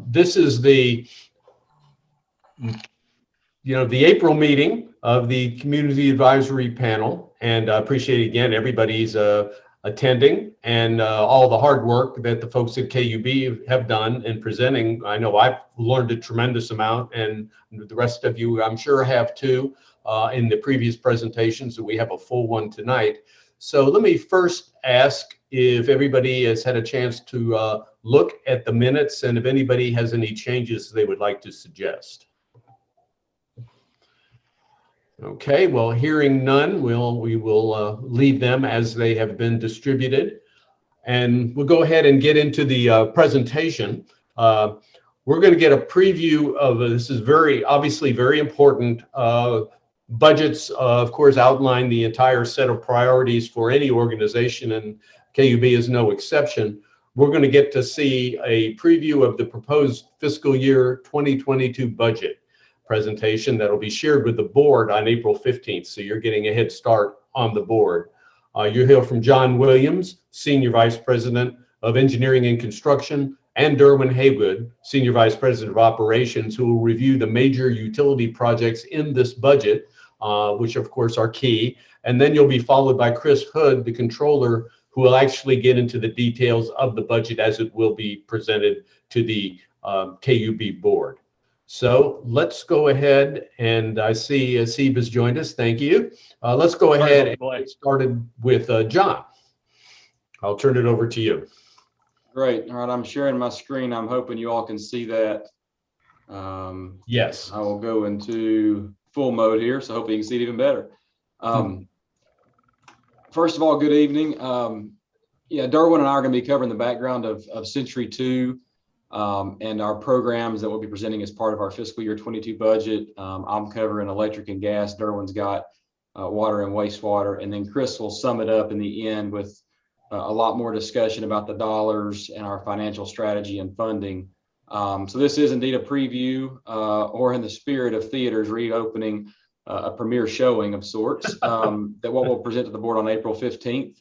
This is the the April meeting of the Community Advisory Panel, and I appreciate again everybody's attending and all the hard work that the folks at KUB have done in presenting. I know I've learned a tremendous amount, and the rest of you I'm sure have too in the previous presentations, so we have a full one tonight. So let me first ask if everybody has had a chance to look at the minutes and if anybody has any changes they would like to suggest. Okay, well, hearing none, we will leave them as they have been distributed. And we'll go ahead and get into the presentation. We're going to get a preview of this is obviously very important. Budgets, of course, outline the entire set of priorities for any organization, and KUB is no exception. We're going to get to see a preview of the proposed fiscal year 2022 budget presentation that will be shared with the board on April 15th. So you're getting a head start on the board. You'll hear from John Williams, Senior Vice President of Engineering and Construction, and Derwin Haywood, Senior Vice President of Operations, who will review the major utility projects in this budget, which of course are key. And then you'll be followed by Chris Hood, the Controller, who will actually get into the details of the budget as it will be presented to the KUB board. So let's go ahead, and I see Sebe has joined us. Thank you. Let's go ahead and get started with John. I'll turn it over to you. Great. All right, I'm sharing my screen. I'm hoping you all can see that. Yes. I will go into full mode here, so hopefully you can see it even better. First of all, good evening. Yeah, Derwin and I are going to be covering the background of Century 2. And our programs that we'll be presenting as part of our fiscal year 22 budget. I'm covering electric and gas. Derwin's got water and wastewater. And then Chris will sum it up in the end with a lot more discussion about the dollars and our financial strategy and funding. So this is indeed a preview or in the spirit of theaters reopening a premiere showing of sorts that what we'll present to the board on April 15th.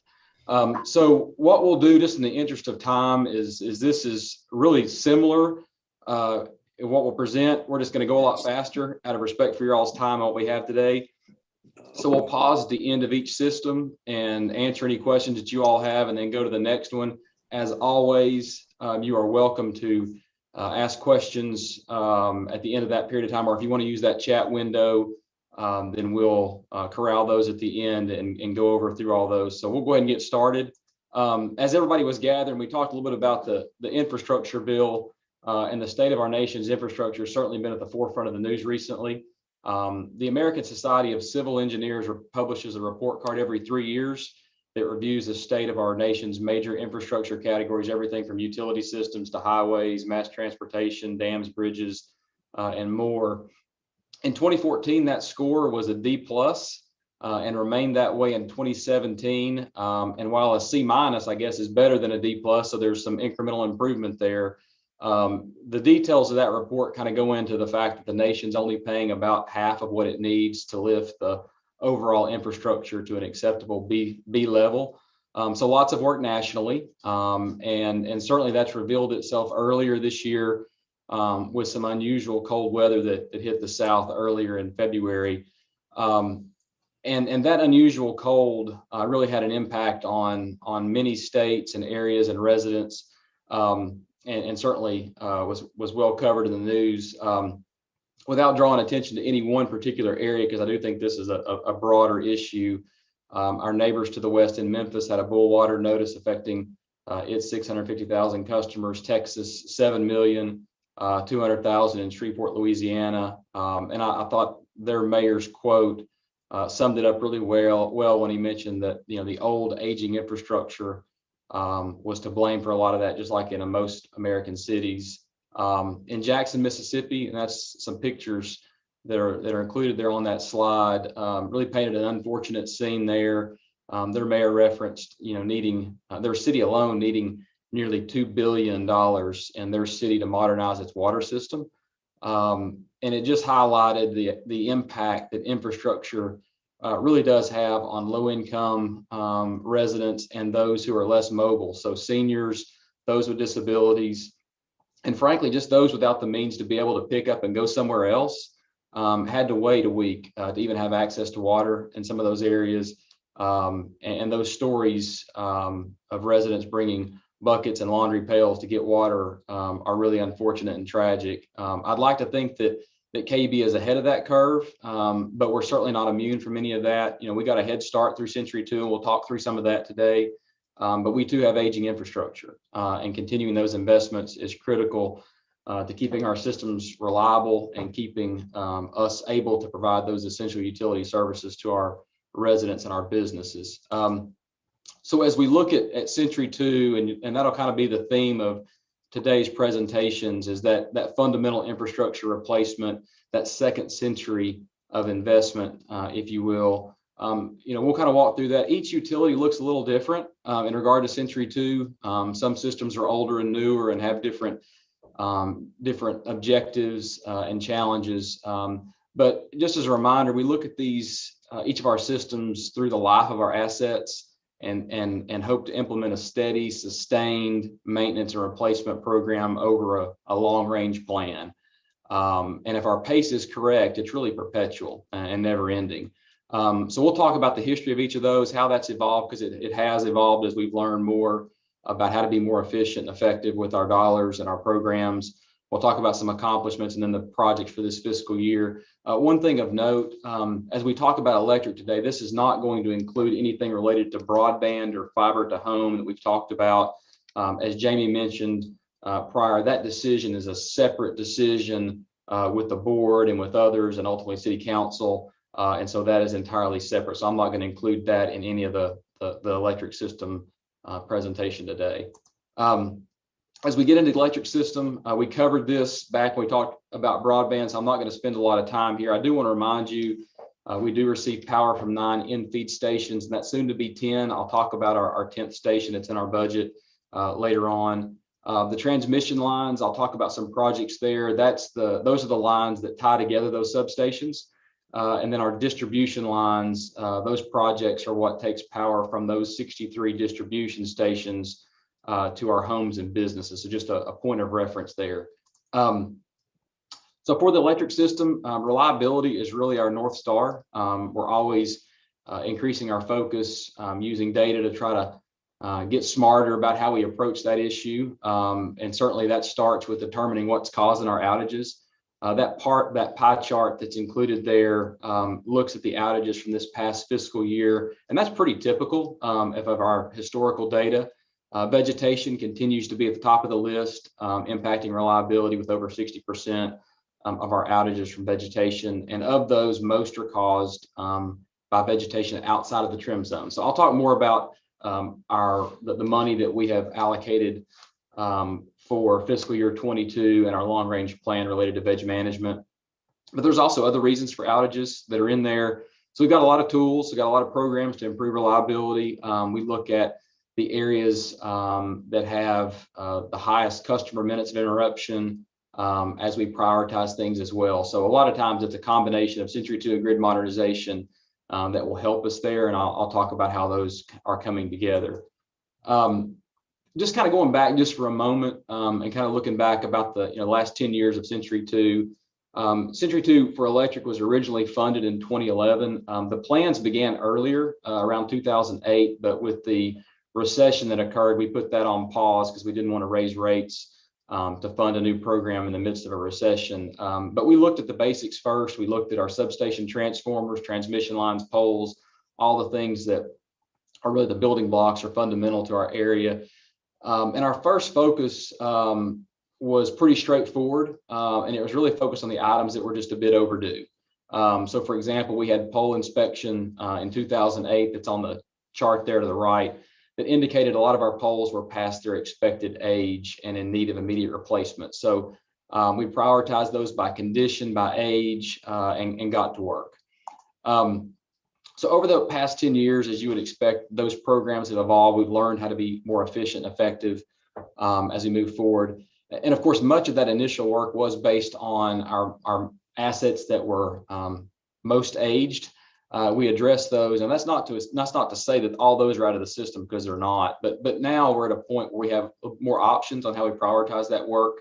So what we'll do, just in the interest of time, is this is really similar in what we'll present. We're just going to go a lot faster out of respect for your all's time on what we have today. So we'll pause at the end of each system and answer any questions that you all have, and then go to the next one. As always, you are welcome to ask questions at the end of that period of time, or if you want to use that chat window, then we'll corral those at the end and go over through all those. So we'll go ahead and get started. As everybody was gathering, we talked a little bit about the infrastructure bill and the state of our nation's infrastructure has certainly been at the forefront of the news recently. The American Society of Civil Engineers publishes a report card every 3 years that reviews the state of our nation's major infrastructure categories, everything from utility systems to highways, mass transportation, dams, bridges, and more. In 2014, that score was a D+, and remained that way in 2017. And while a C-, I guess, is better than a D+, so there's some incremental improvement there. The details of that report kind of go into the fact that the nation's only paying about half of what it needs to lift the overall infrastructure to an acceptable B level. So lots of work nationally, and certainly that's revealed itself earlier this year with some unusual cold weather that hit the South earlier in February. And that unusual cold really had an impact on many states and areas and residents, and certainly was well covered in the news. Without drawing attention to any one particular area, because I do think this is a broader issue, our neighbors to the west in Memphis had a bull water notice affecting its 650,000 customers. Texas, 7 million. 200,000 in Shreveport, Louisiana. And I thought their mayor's quote summed it up really well when he mentioned that, the old aging infrastructure was to blame for a lot of that, just like in most American cities. In Jackson, Mississippi, and that's some pictures that are included there on that slide, really painted an unfortunate scene there. Their mayor referenced, needing their city alone needing nearly $2 billion in their city to modernize its water system. And it just highlighted the impact that infrastructure really does have on low-income residents and those who are less mobile. So seniors, those with disabilities, And frankly, just those without the means to be able to pick up and go somewhere else had to wait a week to even have access to water in some of those areas. And those stories of residents bringing buckets and laundry pails to get water are really unfortunate and tragic. I'd like to think that KUB is ahead of that curve, but we're certainly not immune from any of that. You know, we got a head start through Century 2, and we'll talk through some of that today. But we too have aging infrastructure, and continuing those investments is critical to keeping our systems reliable and keeping us able to provide those essential utility services to our residents and our businesses. So as we look at Century 2, and that'll kind of be the theme of today's presentations, is that fundamental infrastructure replacement, that second century of investment, if you will. You know, we'll kind of walk through that. Each utility looks a little different in regard to Century 2. Some systems are older and newer and have different objectives and challenges. But just as a reminder, we look at these each of our systems through the life of our assets, and hope to implement a steady, sustained maintenance and replacement program over a long-range plan. And if our pace is correct, it's really perpetual and never ending. So we'll talk about the history of each of those, how that's evolved, because it has evolved as we've learned more about how to be more efficient and effective with our dollars and our programs. We'll talk about some accomplishments and then the projects for this fiscal year. One thing of note, as we talk about electric today, this is not going to include anything related to broadband or fiber to home that we've talked about. As Jamie mentioned prior, that decision is a separate decision with the board and with others and ultimately city council. And so that is entirely separate. So I'm not going to include that in any of the electric system presentation today. As we get into the electric system, we covered this back when we talked about broadband, so I'm not going to spend a lot of time here. I do want to remind you, we do receive power from 9 in-feed stations, and that's soon to be 10. I'll talk about our 10th station. It's in our budget later on. The transmission lines, I'll talk about some projects there. Those are the lines that tie together those substations. And then our distribution lines, those projects are what takes power from those 63 distribution stations to our homes and businesses. So just a point of reference there. So for the electric system, reliability is really our North Star. We're always increasing our focus, using data to try to get smarter about how we approach that issue. And certainly that starts with determining what's causing our outages. That pie chart that's included there looks at the outages from this past fiscal year, and that's pretty typical of our historical data. Vegetation continues to be at the top of the list, impacting reliability with over 60% of our outages from vegetation. And of those, most are caused by vegetation outside of the trim zone. So I'll talk more about the money that we have allocated for fiscal year 22 and our long range plan related to veg management. But there's also other reasons for outages that are in there. So we've got a lot of tools, we've got a lot of programs to improve reliability. We look at the areas that have the highest customer minutes of interruption as we prioritize things as well. So a lot of times it's a combination of Century 2 and grid modernization that will help us there. And I'll talk about how those are coming together. Just kind of going back just for a moment and kind of looking back about the last 10 years of Century 2. Century 2 for electric was originally funded in 2011. The plans began earlier, around 2008, but with the recession that occurred, we put that on pause because we didn't want to raise rates to fund a new program in the midst of a recession. But we looked at the basics first. We looked at our substation transformers, transmission lines, poles, all the things that are really the building blocks or fundamental to our area. And our first focus was pretty straightforward, and it was really focused on the items that were just a bit overdue. So for example, we had pole inspection in 2008 that's on the chart there to the right that indicated a lot of our poles were past their expected age and in need of immediate replacement. So we prioritized those by condition, by age, and got to work. So over the past 10 years, as you would expect, those programs have evolved. We've learned how to be more efficient and effective as we move forward. And of course, much of that initial work was based on our assets that were most aged. We addressed those, and that's not to say that all those are out of the system, because they're not. But now we're at a point where we have more options on how we prioritize that work.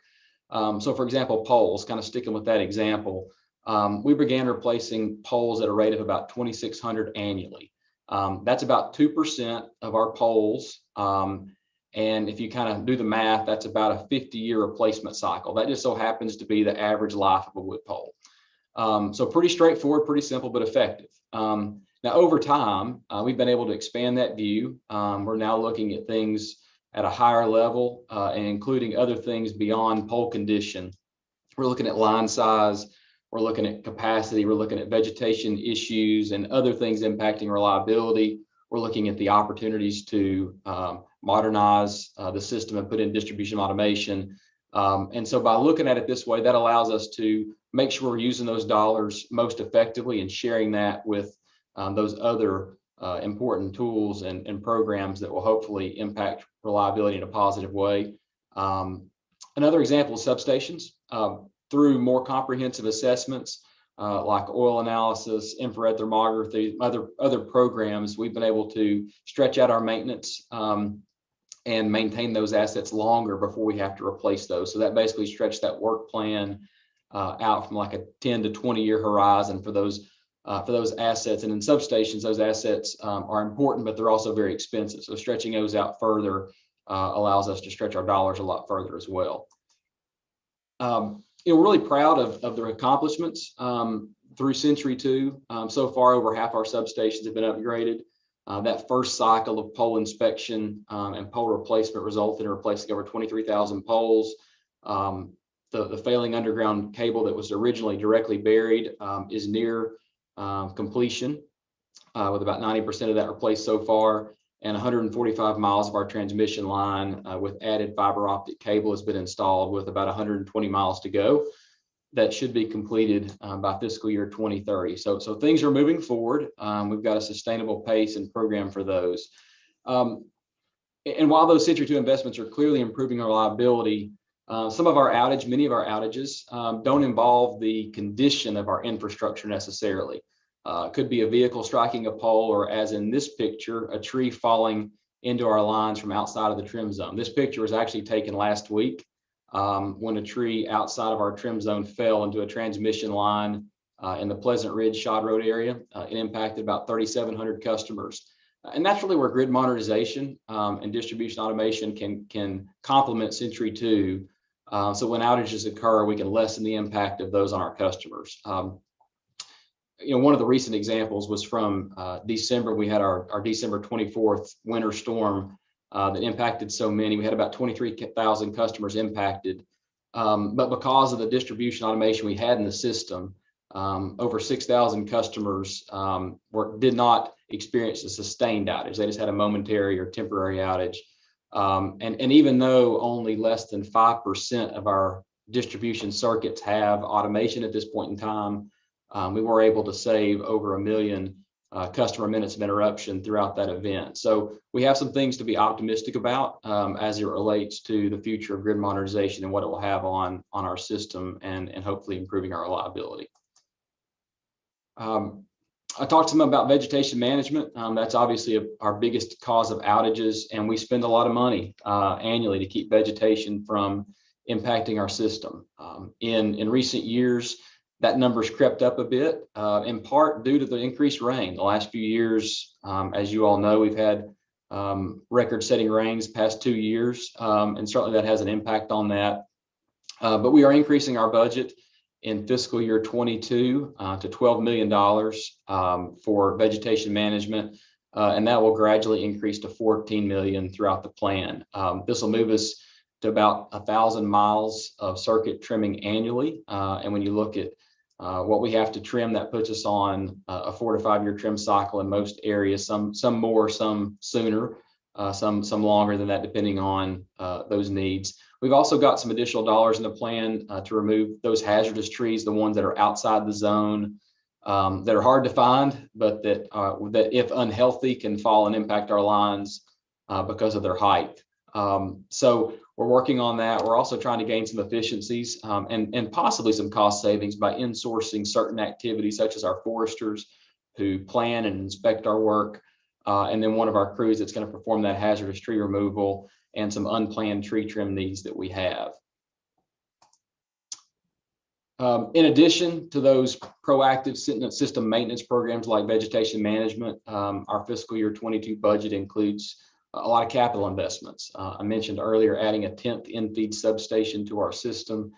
So for example, poles, kind of sticking with that example, we began replacing poles at a rate of about 2,600 annually. That's about 2% of our poles. And if you kind of do the math, that's about a 50-year replacement cycle. That just so happens to be the average life of a wood pole. So pretty straightforward, pretty simple, but effective. Now, over time, we've been able to expand that view. We're now looking at things at a higher level and including other things beyond pole condition. We're looking at line size, we're looking at capacity, we're looking at vegetation issues and other things impacting reliability. We're looking at the opportunities to modernize the system and put in distribution automation. And so by looking at it this way, that allows us to make sure we're using those dollars most effectively and sharing that with those other important tools and programs that will hopefully impact reliability in a positive way. Another example is substations. Through more comprehensive assessments like oil analysis, infrared thermography, other programs, we've been able to stretch out our maintenance and maintain those assets longer before we have to replace those. So that basically stretched that work plan out from like a 10 to 20-year horizon for those assets. And in substations, those assets are important, but they're also very expensive. So stretching those out further allows us to stretch our dollars a lot further as well. We're really proud of their accomplishments through Century 2. So far, over half our substations have been upgraded. That first cycle of pole inspection and pole replacement resulted in replacing over 23,000 poles. The failing underground cable that was originally directly buried is near completion, with about 90% of that replaced so far, and 145 miles of our transmission line with added fiber optic cable has been installed, with about 120 miles to go. That should be completed by fiscal year 2030. So things are moving forward. We've got a sustainable pace and program for those. And while those Century 2 investments are clearly improving our reliability, many of our outages don't involve the condition of our infrastructure necessarily. Could be a vehicle striking a pole, or as in this picture, a tree falling into our lines from outside of the trim zone. This picture was actually taken last week when a tree outside of our trim zone fell into a transmission line in the Pleasant Ridge Shod Road area. It impacted about 3,700 customers. And that's really where grid modernization and distribution automation can complement Century 2. So when outages occur, we can lessen the impact of those on our customers. One of the recent examples was from December. We had our December 24th winter storm that impacted so many. We had about 23,000 customers impacted. But because of the distribution automation we had in the system, over 6,000 customers did not experience a sustained outage. They just had a momentary or temporary outage. And even though only less than 5% of our distribution circuits have automation at this point in time, we were able to save over 1 million customer minutes of interruption throughout that event. So we have some things to be optimistic about as it relates to the future of grid modernization and what it will have on our system and hopefully improving our reliability. I talked to them about vegetation management. That's obviously our biggest cause of outages, and we spend a lot of money annually to keep vegetation from impacting our system. In recent years, that number's crept up a bit, in part due to the increased rain. The last few years, as you all know, we've had record-setting rains past 2 years, and certainly that has an impact on that. But we are increasing our budget in fiscal year 22 to $12 million for vegetation management, and that will gradually increase to $14 million throughout the plan. This will move us to about 1,000 miles of circuit trimming annually, and when you look at what we have to trim, that puts us on a 4 to 5 year trim cycle in most areas, some more, some sooner, some longer than that, depending on those needs. We've also got some additional dollars in the plan to remove those hazardous trees, the ones that are outside the zone, that are hard to find, but that if unhealthy can fall and impact our lines because of their height. So we're working on that. We're also trying to gain some efficiencies and possibly some cost savings by insourcing certain activities, such as our foresters who plan and inspect our work, and then one of our crews that's going to perform that hazardous tree removal and some unplanned tree trim needs that we have. In addition to those proactive system maintenance programs like vegetation management, our fiscal year 22 budget includes a lot of capital investments. I mentioned earlier adding a 10th in-feed substation to our system.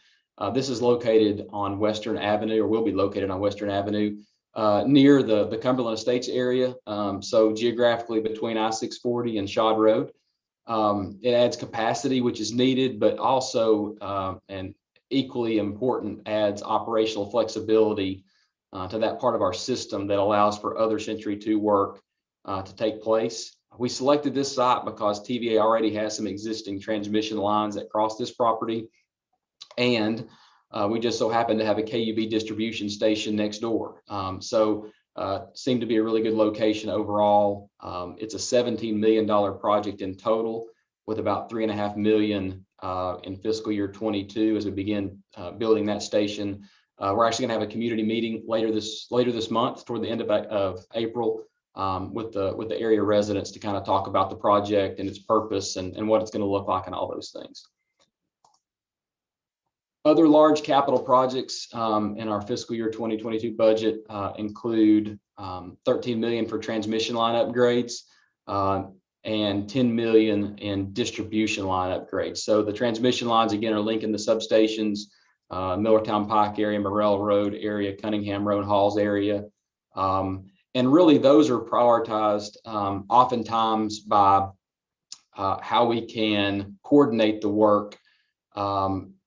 This is located on Western Avenue, or will be located on Western Avenue, near the Cumberland Estates area. So geographically between I-640 and Shod Road. It adds capacity, which is needed, but also, and equally important, adds operational flexibility to that part of our system that allows for other Century 2 work to take place. We selected this site because TVA already has some existing transmission lines that cross this property, and we just so happen to have a KUB distribution station next door. So seemed to be a really good location overall. It's a $17 million project in total, with about $3.5 million in fiscal year 22 as we begin building that station. We're actually going to have a community meeting later this month, toward the end of April, with the area residents to kind of talk about the project and its purpose and what it's going to look like and all those things. Other large capital projects in our fiscal year 2022 budget include $13 million for transmission line upgrades and $10 million in distribution line upgrades. So the transmission lines, again, are linking the substations, Millertown Pike area, Morrell Road area, Cunningham Road, Halls area. And really those are prioritized oftentimes by how we can coordinate the work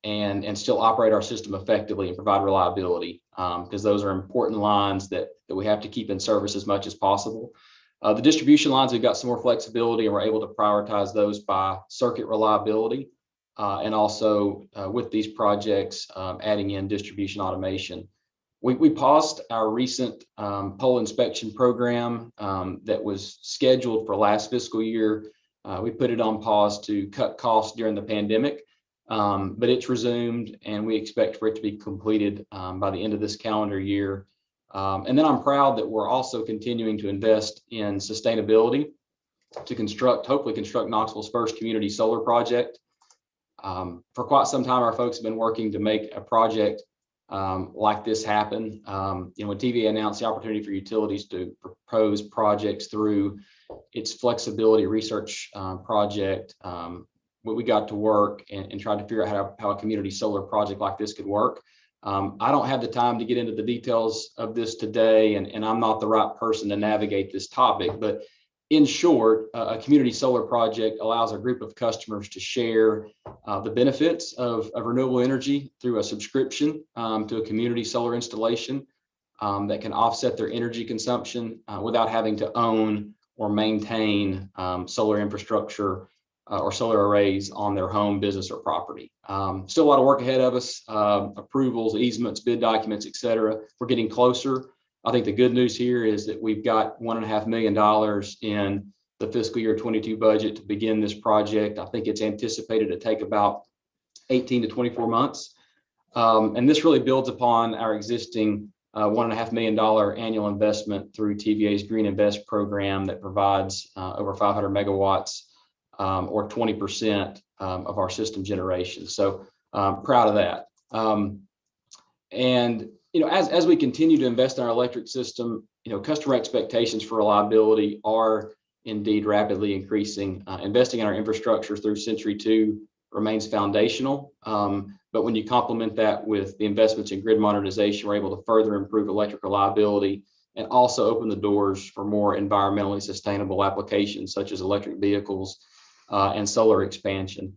and still operate our system effectively and provide reliability, because those are important lines that we have to keep in service as much as possible. The distribution lines, we've got some more flexibility, and we're able to prioritize those by circuit reliability, and also with these projects, adding in distribution automation. We paused our recent pole inspection program that was scheduled for last fiscal year. We put it on pause to cut costs during the pandemic. But it's resumed, and we expect for it to be completed by the end of this calendar year. And then I'm proud that we're also continuing to invest in sustainability to hopefully construct Knoxville's first community solar project. For quite some time, our folks have been working to make a project like this happen. When TVA announced the opportunity for utilities to propose projects through its flexibility research project, we got to work and tried to figure out how a community solar project like this could work. I don't have the time to get into the details of this today, and I'm not the right person to navigate this topic, but in short, a community solar project allows a group of customers to share the benefits of renewable energy through a subscription to a community solar installation that can offset their energy consumption without having to own or maintain solar infrastructure or solar arrays on their home, business, or property. Still a lot of work ahead of us, approvals, easements, bid documents, et cetera. We're getting closer. I think the good news here is that we've got $1.5 million in the fiscal year 22 budget to begin this project. I think it's anticipated to take about 18 to 24 months. And this really builds upon our existing $1.5 million annual investment through TVA's Green Invest program that provides over 500 megawatts or 20% of our system generation. So proud of that. And as we continue to invest in our electric system, customer expectations for reliability are indeed rapidly increasing. Investing in our infrastructure through Century 2 remains foundational. But when you complement that with the investments in grid modernization, we're able to further improve electric reliability and also open the doors for more environmentally sustainable applications such as electric vehicles and solar expansion.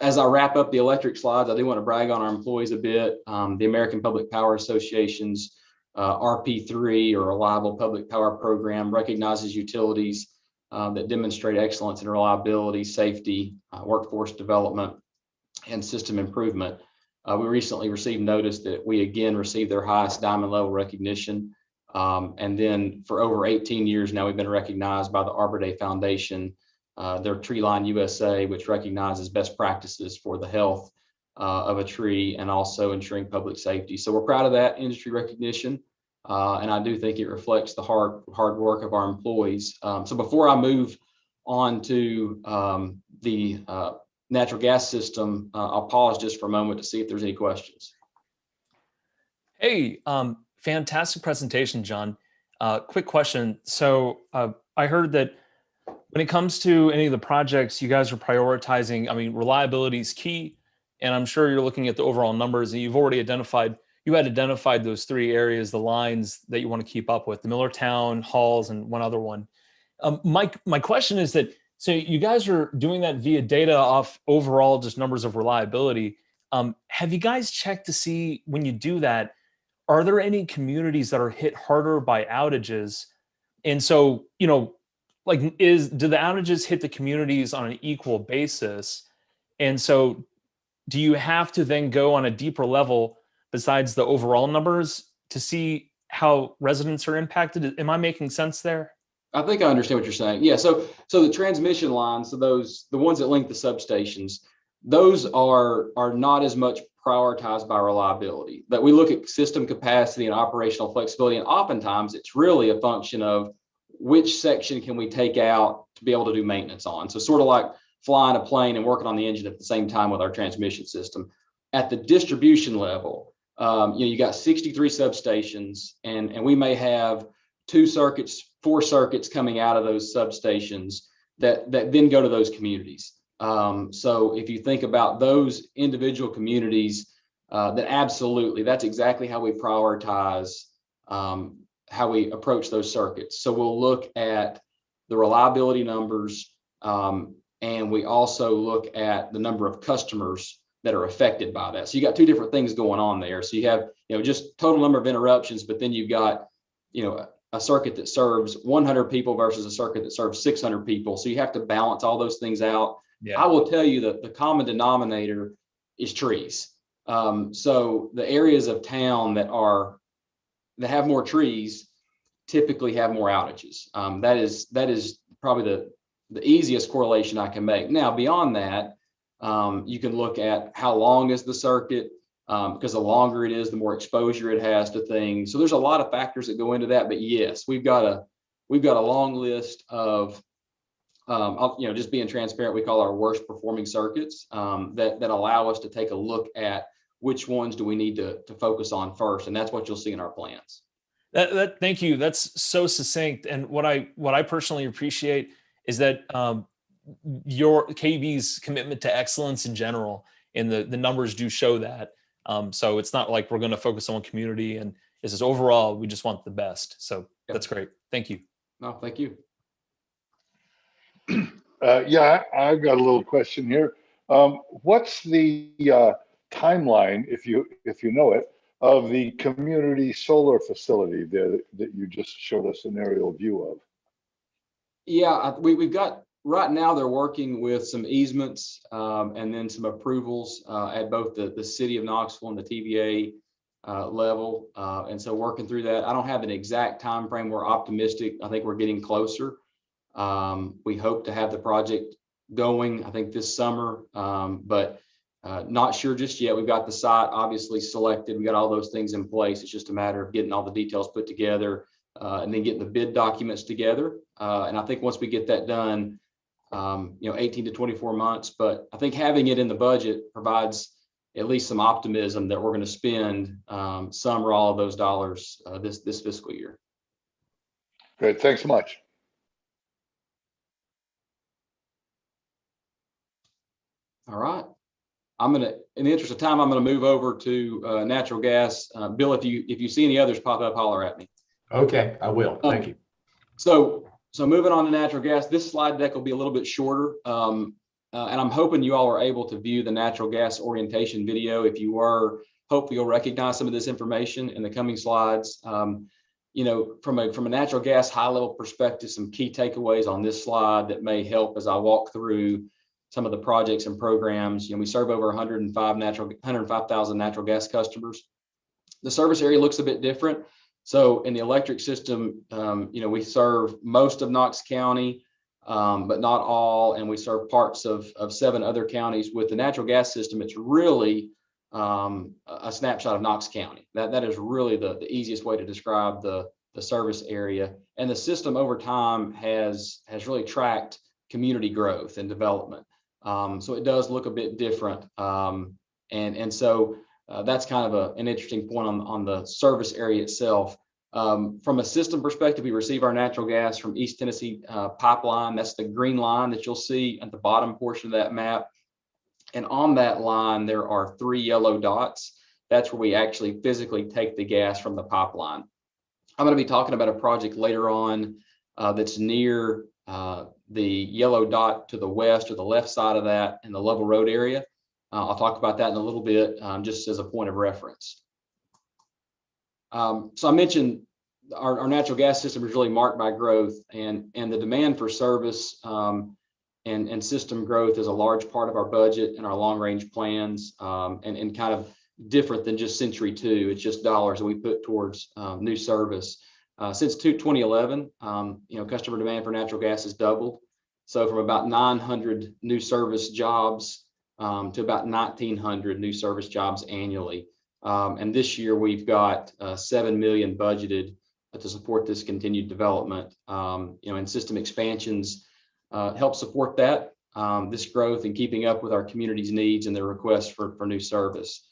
As I wrap up the electric slides, I do want to brag on our employees a bit. The American Public Power Association's RP3, or Reliable Public Power Program, recognizes utilities that demonstrate excellence in reliability, safety, workforce development, and system improvement. We recently received notice that we again received their highest diamond level recognition. And then for over 18 years now, we've been recognized by the Arbor Day Foundation, their Tree Line USA, which recognizes best practices for the health of a tree and also ensuring public safety. So we're proud of that industry recognition. And I do think it reflects the hard work of our employees. So before I move on to the natural gas system, I'll pause just for a moment to see if there's any questions. Hey, fantastic presentation, John. Quick question. So I heard that when it comes to any of the projects, you guys are prioritizing, I mean, reliability is key, and I'm sure you're looking at the overall numbers, and you had identified those three areas, the lines that you want to keep up with, the Millertown, Halls, and one other one. My question is that, so you guys are doing that via data off overall just numbers of reliability. Have you guys checked to see when you do that, are there any communities that are hit harder by outages? And so, like, do the outages hit the communities on an equal basis? And so, do you have to then go on a deeper level besides the overall numbers to see how residents are impacted? Am I making sense there? I think I understand what you're saying. Yeah. So the transmission lines, so the ones that link the substations, those are not as much prioritized by reliability. That we look at system capacity and operational flexibility, and oftentimes it's really a function of which section can we take out to be able to do maintenance on. So sort of like flying a plane and working on the engine at the same time with our transmission system. At the distribution level, you got 63 substations, and we may have 4 circuits coming out of those substations that then go to those communities. So if you think about those individual communities, then absolutely, that's exactly how we prioritize how we approach those circuits. So we'll look at the reliability numbers, and we also look at the number of customers that are affected by that. So you got 2 different things going on there. So you have, just total number of interruptions, but then you've got, a circuit that serves 100 people versus a circuit that serves 600 people. So you have to balance all those things out. Yeah. I will tell you that the common denominator is trees. So the areas of town that have more trees typically have more outages. That is probably the easiest correlation I can make. Now, beyond that, you can look at how long is the circuit, because the longer it is, the more exposure it has to things. So there's a lot of factors that go into that. But yes, we've got a long list of, just being transparent, we call our worst performing circuits, that allow us to take a look at which ones do we need to focus on first, and that's what you'll see in our plans. Thank you. That's so succinct. And what I personally appreciate is that your KUB's commitment to excellence in general, and the numbers do show that. So it's not like we're going to focus on one community, and this is overall, we just want the best. So That's great. Thank you. No, thank you. Yeah, I've got a little question here. What's the timeline, if you know it, of the community solar facility that you just showed us an aerial view of? Yeah, we've got, right now they're working with some easements and then some approvals at both the city of Knoxville and the TVA level. And so working through that, I don't have an exact time frame. We're optimistic. I think we're getting closer. We hope to have the project going, I think, this summer, but not sure just yet. We've got the site obviously selected. We got all those things in place. It's just a matter of getting all the details put together and then getting the bid documents together. And I think once we get that done, 18 to 24 months, but I think having it in the budget provides at least some optimism that we're going to spend some or all of those dollars this fiscal year. Great, thanks so much. All right. I'm going to, in the interest of time, I'm going to move over to natural gas. Bill, if you see any others pop up, holler at me. Okay, I will. Thank you. So moving on to natural gas, this slide deck will be a little bit shorter. And I'm hoping you all are able to view the natural gas orientation video. If you were, hopefully you'll recognize some of this information in the coming slides. From a natural gas high level perspective, some key takeaways on this slide that may help as I walk through some of the projects and programs. We serve over 105,000 natural gas customers. The service area looks a bit different. So in the electric system, we serve most of Knox County, but not all, and we serve parts of 7 other counties. With the natural gas system, it's really a snapshot of Knox County. That is really the easiest way to describe the service area. And the system over time has really tracked community growth and development. So it does look a bit different. And so that's kind of an interesting point on the service area itself. From a system perspective, we receive our natural gas from East Tennessee Pipeline. That's the green line that you'll see at the bottom portion of that map. And on that line, there are 3 yellow dots. That's where we actually physically take the gas from the pipeline. I'm going to be talking about a project later on that's near the yellow dot to the west or the left side of that in the Level Road area. I'll talk about that in a little bit, just as a point of reference. So I mentioned our natural gas system is really marked by growth, and the demand for service and system growth is a large part of our budget and our long-range plans, and kind of different than just Century 2. It's just dollars that we put towards new service. Since 2011, customer demand for natural gas has doubled. So from about 900 new service jobs to about 1,900 new service jobs annually. And this year we've got $7 million budgeted to support this continued development. And system expansions help support that, this growth and keeping up with our community's needs and their requests for new service.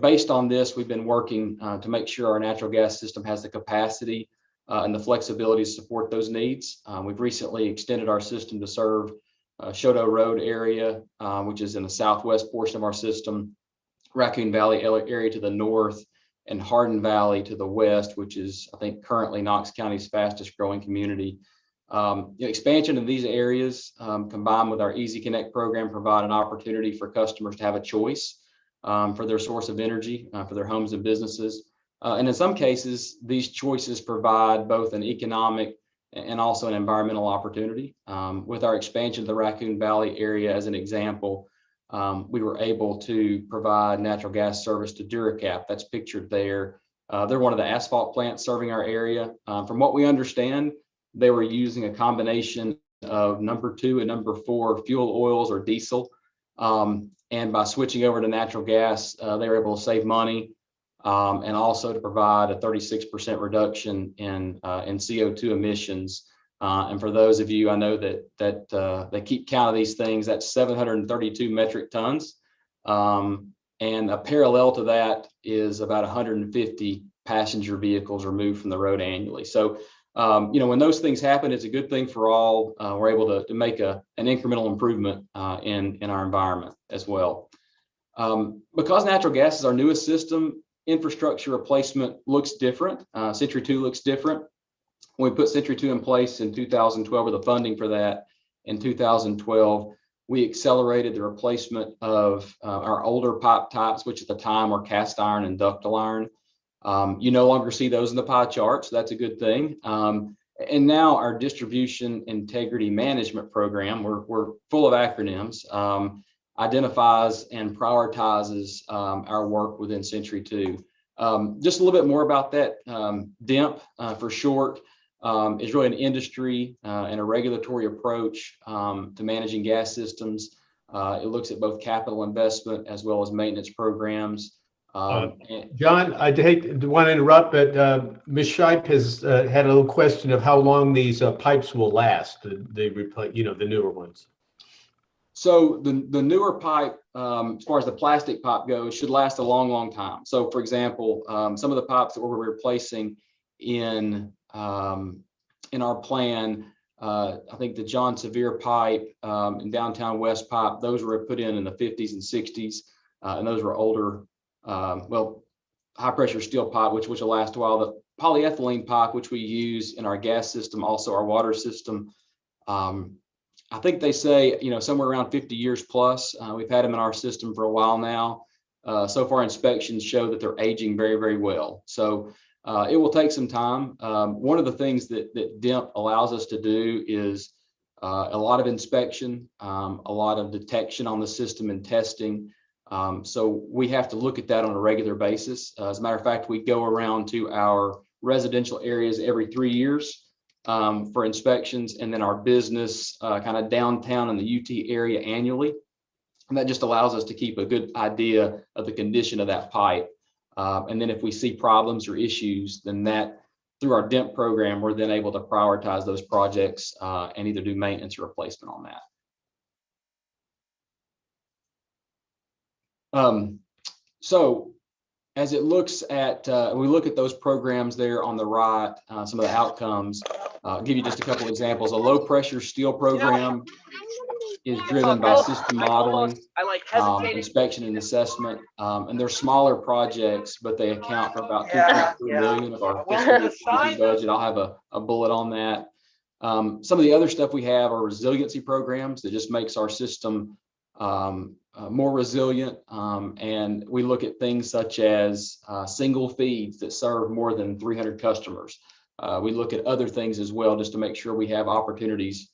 Based on this, we've been working to make sure our natural gas system has the capacity and the flexibility to support those needs. We've recently extended our system to serve Shoto Road area, which is in the southwest portion of our system, Raccoon Valley area to the north, and Hardin Valley to the west, which is, I think, currently Knox County's fastest growing community. Expansion of these areas, combined with our Easy Connect program, provide an opportunity for customers to have a choice for their source of energy, for their homes and businesses. And in some cases, these choices provide both an economic and also an environmental opportunity. With our expansion to the Raccoon Valley area, as an example, we were able to provide natural gas service to Duracap. That's pictured there. They're one of the asphalt plants serving our area. From what we understand, they were using a combination of number 2 and number 4 fuel oils or diesel. And by switching over to natural gas, they were able to save money and also to provide a 36% reduction in CO2 emissions. And for those of you, I know that they keep count of these things, that's 732 metric tons. And a parallel to that is about 150 passenger vehicles removed from the road annually. So, when those things happen, it's a good thing for all. We're able to make an incremental improvement in our environment as well. Because natural gas is our newest system, infrastructure replacement looks different. Century 2 looks different. When we put Century 2 in place in 2012, or the funding for that in 2012, we accelerated the replacement of our older pipe types, which at the time were cast iron and ductile iron. You no longer see those in the pie chart, so that's a good thing. And now our distribution integrity management program, we're full of acronyms, identifies and prioritizes our work within Century 2. Just a little bit more about that. DIMP for short is really an industry and a regulatory approach to managing gas systems. It looks at both capital investment as well as maintenance programs. John, I'd hate to want to interrupt, but Ms. Shipe has had a little question of how long these pipes will last. They replace, the newer ones. So the newer pipe, as far as the plastic pipe goes, should last a long, long time. So, for example, some of the pipes that we're replacing in our plan, I think the John Sevier pipe and Downtown West pipe, those were put in the 50s and 60s, and those were older. High pressure steel pipe, which will last a while. The polyethylene pipe, which we use in our gas system, also our water system, I think they say, somewhere around 50 years plus. We've had them in our system for a while now. So far, inspections show that they're aging very, very well. So it will take some time. One of the things that DIMP allows us to do is a lot of inspection, a lot of detection on the system and testing. So we have to look at that on a regular basis. As a matter of fact, we go around to our residential areas every 3 years for inspections, and then our business kind of downtown in the UT area annually. And that just allows us to keep a good idea of the condition of that pipe. And then if we see problems or issues, then that through our DIMP program, we're then able to prioritize those projects and either do maintenance or replacement on that. So as it looks at, we look at those programs there on the right, some of the outcomes. I'll give you just a couple examples. A low pressure steel program is driven by system modeling, inspection and assessment. And they're smaller projects, but they account for about 2.3 million of our fiscal year 22 budget. I'll have a bullet on that. Some of the other stuff we have are resiliency programs that just makes our system more resilient. And we look at things such as single feeds that serve more than 300 customers. We look at other things as well, just to make sure we have opportunities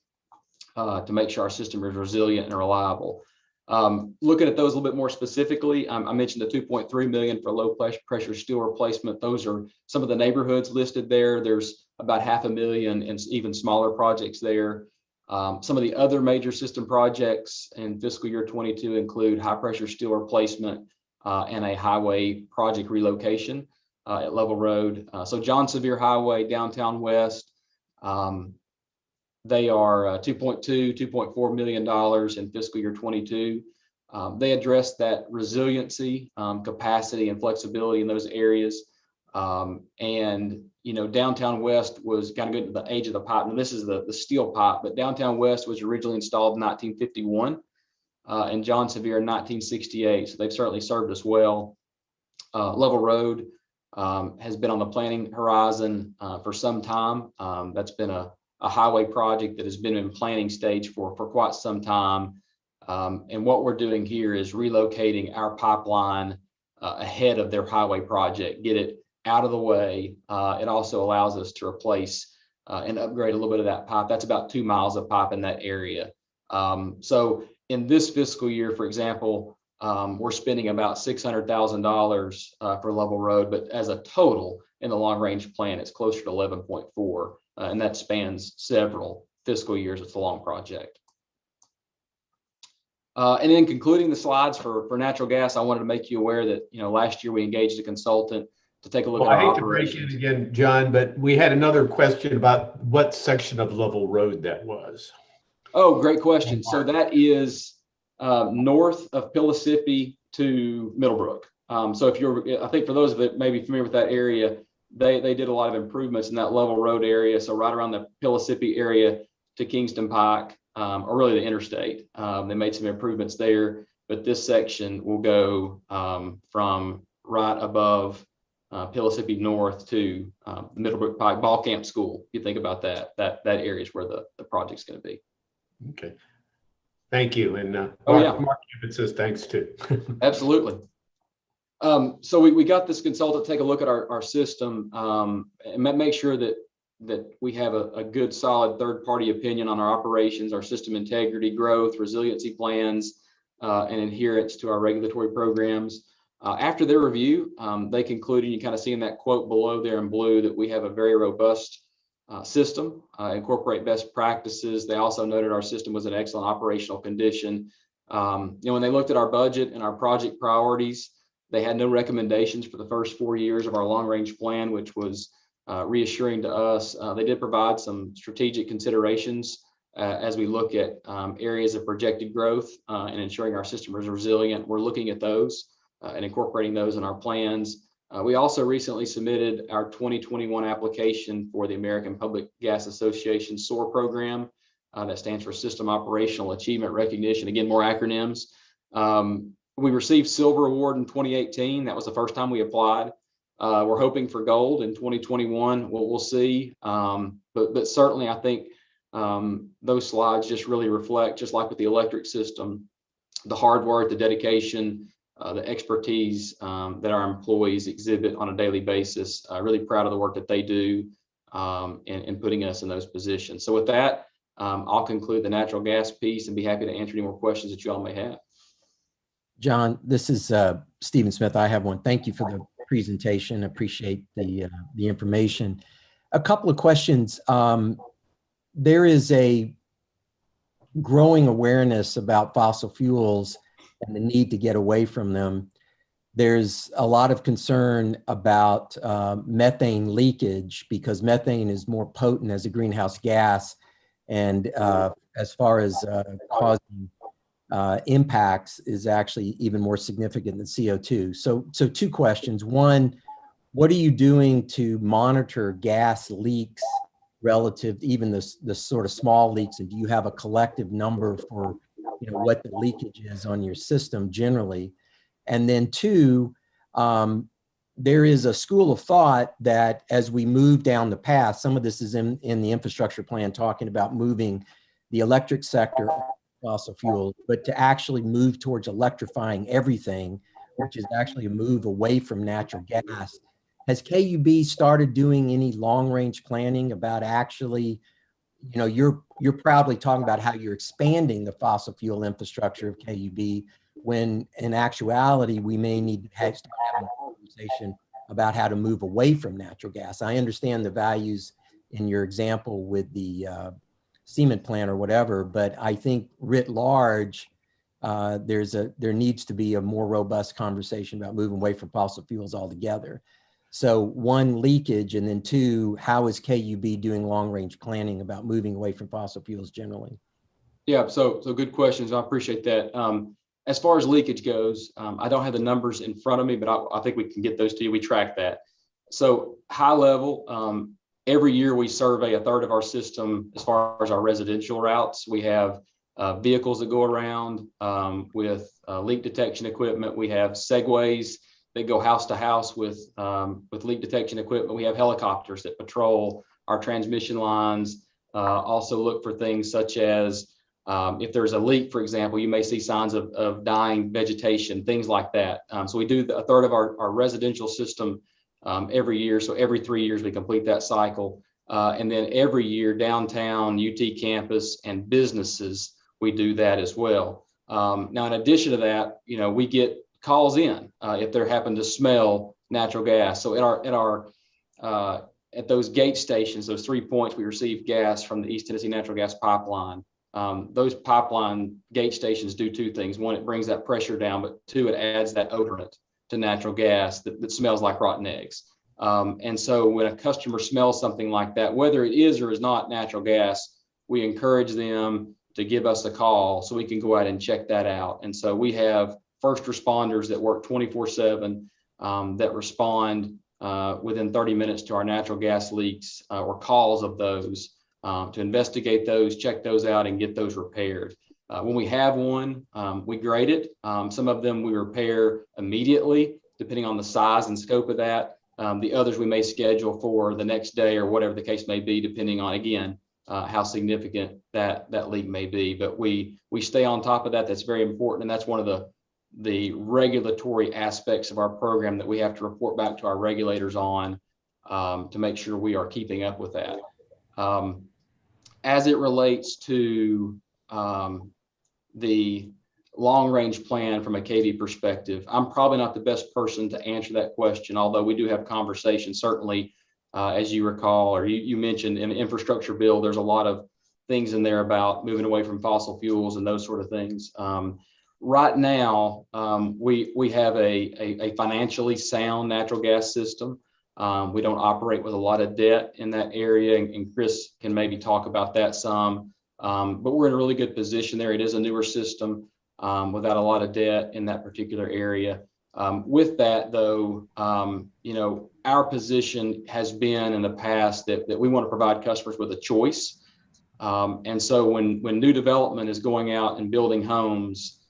to make sure our system is resilient and reliable. Looking at those a little bit more specifically, I mentioned the 2.3 million for low pressure steel replacement. Those are some of the neighborhoods listed there. There's about 500,000 and even smaller projects there. Some of the other major system projects in fiscal year 22 include high pressure steel replacement and a highway project relocation at Level Road. So John Sevier Highway, Downtown West, they are $2.4 million in fiscal year 22. They address that resiliency, capacity, and flexibility in those areas. And you know, Downtown West was kind of good to the age of the pipe. And this is the steel pipe, but Downtown West was originally installed in 1951 and John Sevier in 1968. So they've certainly served us well. Level Road has been on the planning horizon for some time. That's been a highway project that has been in planning stage for quite some time. And what we're doing here is relocating our pipeline ahead of their highway project, get it out of the way. It also allows us to replace and upgrade a little bit of that pipe. That's about 2 miles of pipe in that area. So in this fiscal year, for example, we're spending about $600,000 for Level Road, but as a total in the long range plan, it's closer to 11.4, and that spans several fiscal years. It's a long project. And then concluding the slides for natural gas, I wanted to make you aware that, you know, last year we engaged a consultant to take a look at our operations. I hate to break in again, John, but we had another question about what section of Level Road that was. Oh, great question. So that is north of Pellissippi to Middlebrook. So if you're, I think for those that may be familiar with that area, they did a lot of improvements in that Level Road area. So right around the Pellissippi area to Kingston Pike, or really the interstate. They made some improvements there, but this section will go from right above Pellissippi North to Middlebrook Pike Ball Camp School. If you think about that area is where the project's going to be. Okay. Thank you. And Mark Gibbons says thanks too. Absolutely. So we got this consultant take a look at our system and make sure that we have a good, solid third-party opinion on our operations, our system integrity, growth, resiliency plans, and adherence to our regulatory programs. After their review, they concluded, you kind of see in that quote below there in blue, that we have a very robust system, incorporate best practices. They also noted our system was in excellent operational condition. You know, when they looked at our budget and our project priorities, they had no recommendations for the first 4 years of our long-range plan, which was reassuring to us. They did provide some strategic considerations as we look at areas of projected growth and ensuring our system is resilient. We're looking at those and incorporating those in our plans. We also recently submitted our 2021 application for the American Public Gas Association SOAR program. That stands for System Operational Achievement Recognition. Again, more acronyms. We received Silver Award in 2018. That was the first time we applied. We're hoping for gold in 2021. We'll see. But certainly, I think those slides just really reflect, just like with the electric system, the hard work, the dedication, the expertise that our employees exhibit on a daily basis. Really proud of the work that they do in putting us in those positions. So with that, I'll conclude the natural gas piece and be happy to answer any more questions that you all may have. John, this is Stephen Smith. I have one. Thank you for the presentation. Appreciate the information. A couple of questions. There is a growing awareness about fossil fuels and the need to get away from them. There's a lot of concern about methane leakage, because methane is more potent as a greenhouse gas, and as far as causing impacts is actually even more significant than CO2. So two questions. One, what are you doing to monitor gas leaks relative to even the sort of small leaks? And do you have a collective number for, what the leakage is on your system generally? And then two, there is a school of thought that as we move down the path, some of this is in the infrastructure plan talking about moving the electric sector off fossil fuels, but to actually move towards electrifying everything, which is actually a move away from natural gas. Has KUB started doing any long-range planning about actually, you're proudly talking about how you're expanding the fossil fuel infrastructure of KUB, when in actuality, we may need to start having a conversation about how to move away from natural gas. I understand the values in your example with the cement plant or whatever, but I think writ large, there needs to be a more robust conversation about moving away from fossil fuels altogether. So one, leakage, and then two, how is KUB doing long-range planning about moving away from fossil fuels generally? Yeah, so good questions. I appreciate that. As far as leakage goes, I don't have the numbers in front of me, but I think we can get those to you. We track that. So high level, every year we survey a third of our system as far as our residential routes. We have vehicles that go around with leak detection equipment. We have segways that go house to house with leak detection equipment. We have helicopters that patrol our transmission lines. Also look for things such as if there's a leak, for example, you may see signs of dying vegetation, things like that. So we do a third of our residential system every year. So every 3 years we complete that cycle. And then every year downtown, UT campus, and businesses, we do that as well. Now, in addition to that, we get calls in if they happen to smell natural gas. So at those gate stations, those 3 points, we receive gas from the East Tennessee Natural Gas Pipeline. Those pipeline gate stations do two things. One, it brings that pressure down, but two, it adds that odorant to natural gas that smells like rotten eggs. And so when a customer smells something like that, whether it is or is not natural gas, we encourage them to give us a call so we can go out and check that out. And so we have first responders that work 24/7 that respond within 30 minutes to our natural gas leaks or calls of those to investigate those, check those out, and get those repaired. When we have one, we grade it. Some of them we repair immediately, depending on the size and scope of that. The others we may schedule for the next day or whatever the case may be, depending on, again, how significant that leak may be. But we stay on top of that. That's very important. And that's one of the regulatory aspects of our program that we have to report back to our regulators on to make sure we are keeping up with that. As it relates to the long-range plan from a KV perspective, I'm probably not the best person to answer that question, although we do have conversations. Certainly, as you recall, or you mentioned in the infrastructure bill, there's a lot of things in there about moving away from fossil fuels and those sort of things. Right now, we have a financially sound natural gas system. We don't operate with a lot of debt in that area, and Chris can maybe talk about that some. But we're in a really good position there. It is a newer system without a lot of debt in that particular area. With that, though, our position has been in the past that we want to provide customers with a choice. And so when new development is going out and building homes,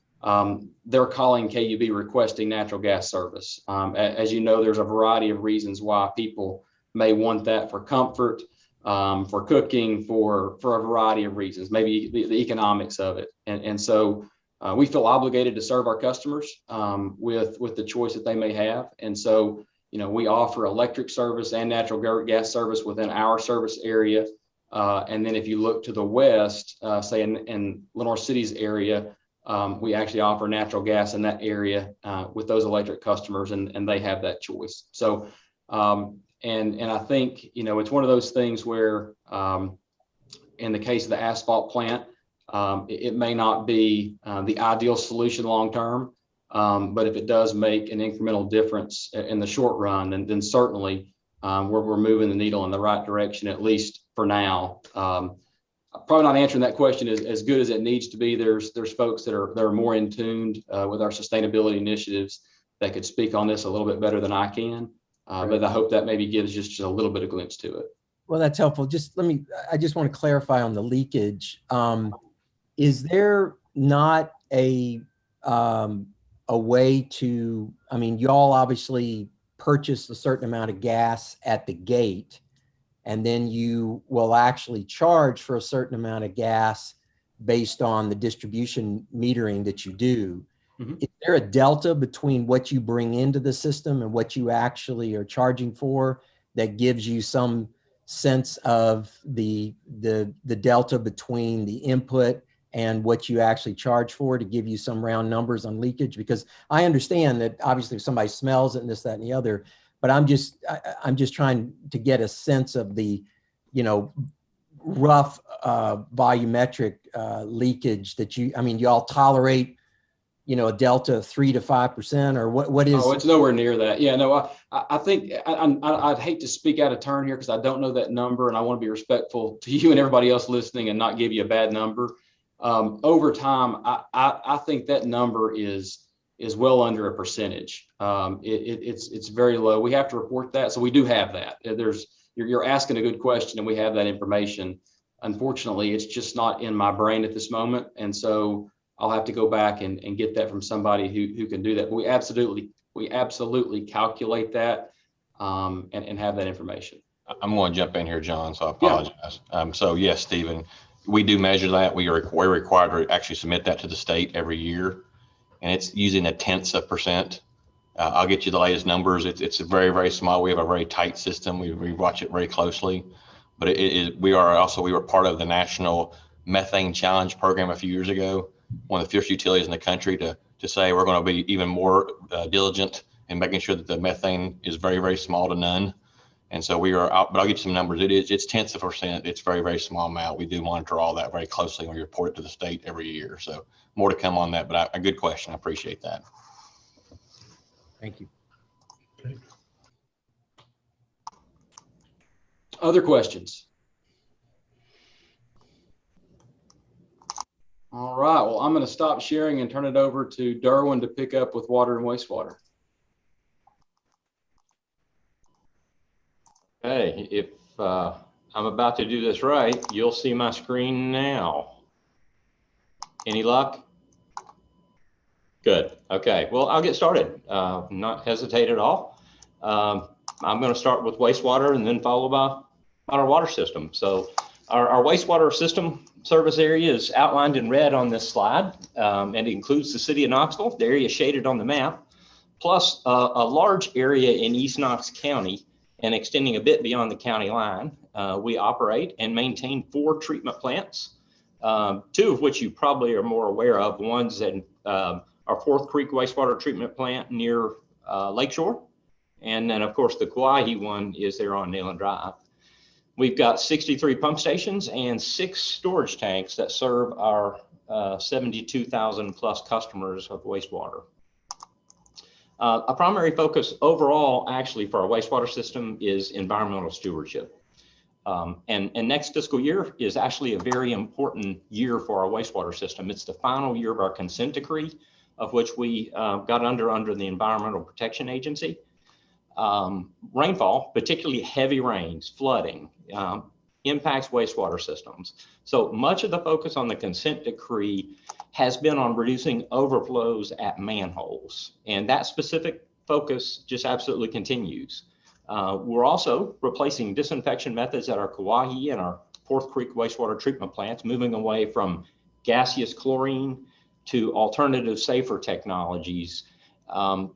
they're calling KUB requesting natural gas service. As you know, there's a variety of reasons why people may want that for comfort, for cooking, for a variety of reasons, maybe the economics of it. And so we feel obligated to serve our customers with the choice that they may have. And so, we offer electric service and natural gas service within our service area. And then if you look to the west, say in Lenore City's area, we actually offer natural gas in that area with those electric customers, and they have that choice. So, and I think, it's one of those things where in the case of the asphalt plant, it may not be the ideal solution long-term, but if it does make an incremental difference in the short run, then certainly we're moving the needle in the right direction, at least for now. probably not answering that question as good as it needs to be. There's folks that are more in tune with our sustainability initiatives that could speak on this a little bit better than I can. But I hope that maybe gives just a little bit of glimpse to it. Well, that's helpful. I just want to clarify on the leakage. Is there not a way to, I mean, y'all obviously purchase a certain amount of gas at the gate, and then you will actually charge for a certain amount of gas based on the distribution metering that you do. Mm-hmm. Is there a delta between what you bring into the system and what you actually are charging for that gives you some sense of the delta between the input and what you actually charge for, to give you some round numbers on leakage? Because I understand that obviously if somebody smells it and this, that, and the other, but I'm just trying to get a sense of the, rough volumetric leakage that y'all tolerate, a delta of 3 to 5%, or what is? Oh, it's nowhere near that. Yeah, no, I think I'd hate to speak out of turn here because I don't know that number, and I want to be respectful to you and everybody else listening and not give you a bad number. Over time, I think that number is well under a percentage. It's very low. We have to report that, so we do have that. You're asking a good question, and we have that information. Unfortunately, it's just not in my brain at this moment, and so I'll have to go back and get that from somebody who can do that. But we absolutely calculate that and have that information. I'm going to jump in here, John, so I apologize. Yeah. So yes, Stephen, we do measure that. We're required to actually submit that to the state every year, and it's using 0.1%. I'll get you the latest numbers. It's very, very small. We have a very tight system. We watch it very closely, but we were part of the National Methane Challenge program a few years ago, one of the first utilities in the country to say we're going to be even more diligent in making sure that the methane is very, very small to none. And so we are out, but I'll get you some numbers. It's 0.1%. It's very, very small amount. We do monitor all that very closely when we report it to the state every year. So more to come on that, but a good question. I appreciate that. Thank you. Okay. Other questions? All right, well, I'm going to stop sharing and turn it over to Derwin to pick up with water and wastewater. Hey, if I'm about to do this right, you'll see my screen now. Any luck? Good. Okay, well, I'll get started. Not hesitate at all. I'm going to start with wastewater and then follow by our water system. So our wastewater system service area is outlined in red on this slide, and it includes the city of Knoxville, the area shaded on the map, plus a large area in East Knox County and extending a bit beyond the county line. We operate and maintain 4 treatment plants, 2 of which you probably are more aware of. One's in our Fourth Creek wastewater treatment plant near Lakeshore. And then of course the Kauai one is there on Neyland Drive. We've got 63 pump stations and 6 storage tanks that serve our 72,000 plus customers of wastewater. A primary focus overall actually for our wastewater system is environmental stewardship. And next fiscal year is actually a very important year for our wastewater system. It's the final year of our consent decree, of which we got under the Environmental Protection Agency. Rainfall, particularly heavy rains, flooding, impacts wastewater systems. So much of the focus on the consent decree has been on reducing overflows at manholes. And that specific focus just absolutely continues. We're also replacing disinfection methods at our Kauai and our Fourth Creek wastewater treatment plants, moving away from gaseous chlorine to alternative, safer technologies.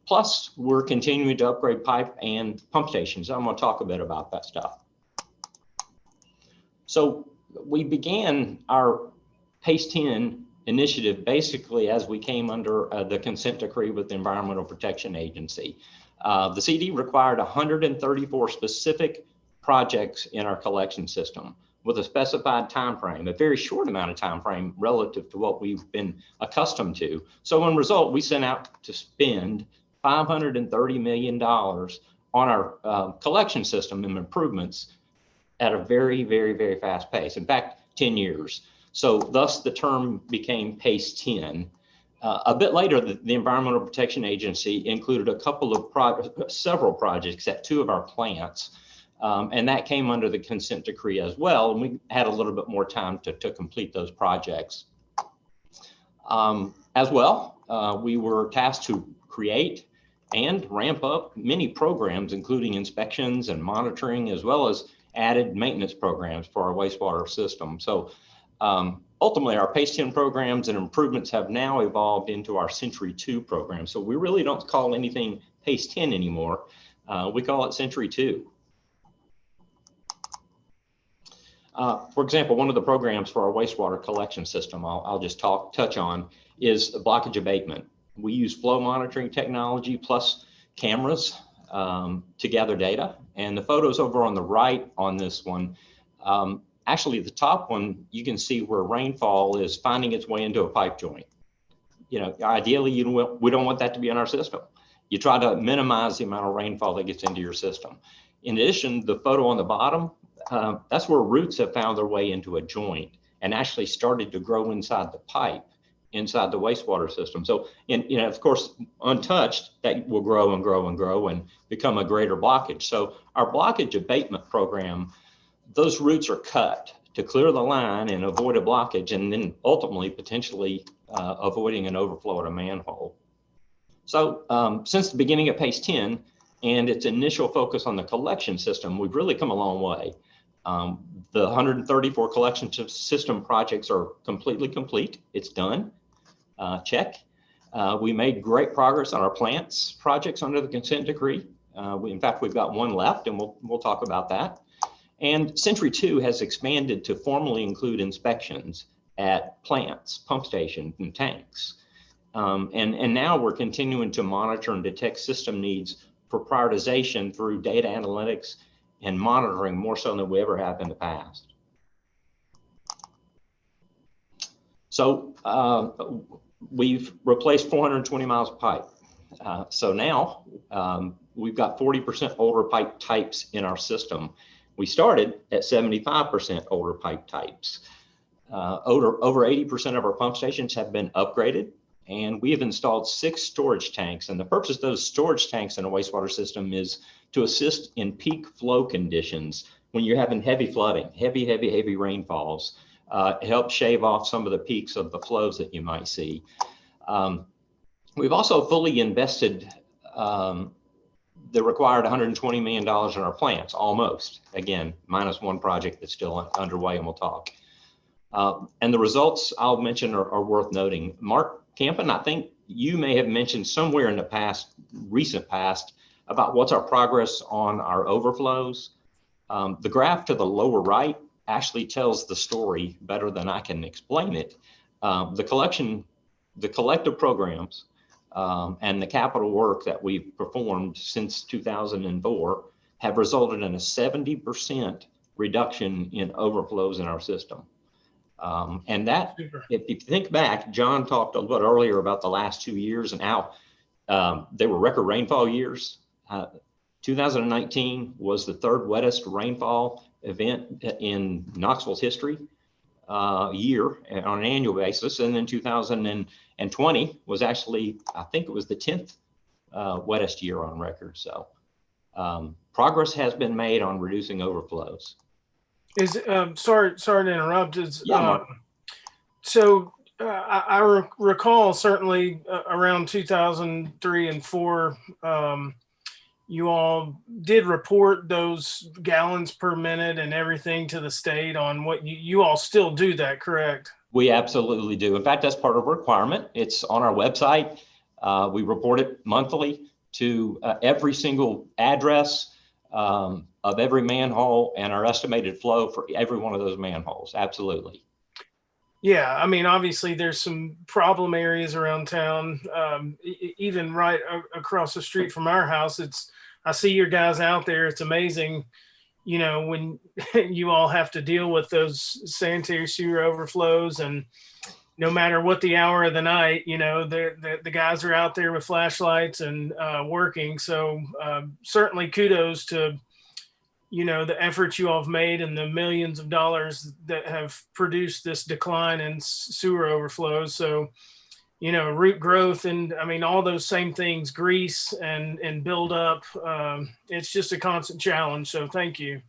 Plus, we're continuing to upgrade pipe and pump stations. I'm going to talk a bit about that stuff. So we began our PACE 10 initiative basically as we came under the consent decree with the Environmental Protection Agency. The CD required 134 specific projects in our collection system with a specified time frame, a very short amount of time frame relative to what we've been accustomed to. So in result, we sent out to spend $530 million on our collection system and improvements at a very, very, very fast pace. In fact, 10 years. So thus the term became PACE 10. A bit later, the Environmental Protection Agency included several projects at 2 of our plants. And that came under the consent decree as well. And we had a little bit more time to complete those projects. As well, we were tasked to create and ramp up many programs, including inspections and monitoring, as well as added maintenance programs for our wastewater system. So ultimately, our PACE 10 programs and improvements have now evolved into our Century 2 program. So we really don't call anything PACE 10 anymore. We call it Century 2. For example, one of the programs for our wastewater collection system I'll just touch on is blockage abatement. We use flow monitoring technology plus cameras to gather data. And the photos over on the right on this one, actually the top one, you can see where rainfall is finding its way into a pipe joint. You know, ideally, we don't want that to be in our system. You try to minimize the amount of rainfall that gets into your system. In addition, the photo on the bottom, that's where roots have found their way into a joint and actually started to grow inside the pipe, inside the wastewater system. So, you know, of course, untouched, that will grow and grow and grow and become a greater blockage. So our blockage abatement program, those roots are cut to clear the line and avoid a blockage, and then ultimately potentially avoiding an overflow at a manhole. So since the beginning of PACE 10 and its initial focus on the collection system, we've really come a long way. The 134 collection system projects are completely complete. It's done. Check. We made great progress on our plants projects under the consent decree. In fact, we've got one left, and we'll talk about that. And Century 2 has expanded to formally include inspections at plants, pump stations, and tanks. And now we're continuing to monitor and detect system needs for prioritization through data analytics and monitoring more so than we ever have in the past. So we've replaced 420 miles of pipe. So now we've got 40% older pipe types in our system. We started at 75% older pipe types. Over 80% of our pump stations have been upgraded, and we have installed 6 storage tanks. And the purpose of those storage tanks in a wastewater system is to assist in peak flow conditions when you're having heavy flooding, heavy rainfalls. It helps shave off some of the peaks of the flows that you might see. We've also fully invested the required $120 million in our plants, almost, again, minus one project that's still underway, and we'll talk. And the results I'll mention are worth noting. Mark Campen, I think you may have mentioned somewhere in the recent past, about what's our progress on our overflows. The graph to the lower right actually tells the story better than I can explain it. The collective programs and the capital work that we've performed since 2004 have resulted in a 70% reduction in overflows in our system. And that, if you think back, John talked a little bit earlier about the last 2 years and how they were record rainfall years. 2019 was the 3rd wettest rainfall event in Knoxville's history year on an annual basis. And then 2020 was actually, I think it was the 10th wettest year on record. So progress has been made on reducing overflows. Sorry to interrupt. Yeah, so I recall certainly around 2003 and 4, you all did report those gallons per minute and everything to the state on what you all still do that, correct? We absolutely do. In fact, that's part of a requirement. It's on our website. We report it monthly to every single address of every manhole and our estimated flow for every one of those manholes. Absolutely. Yeah, I mean, obviously there's some problem areas around town. Even right across the street from our house, I see your guys out there. It's amazing, you know, when you all have to deal with those sanitary sewer overflows, and no matter what the hour of the night, you know, the guys are out there with flashlights and working. So certainly kudos to you know, the efforts you all have made and the millions of dollars that have produced this decline in sewer overflows. So, you know, root growth and I mean, all those same things, grease and build up. It's just a constant challenge. So thank you.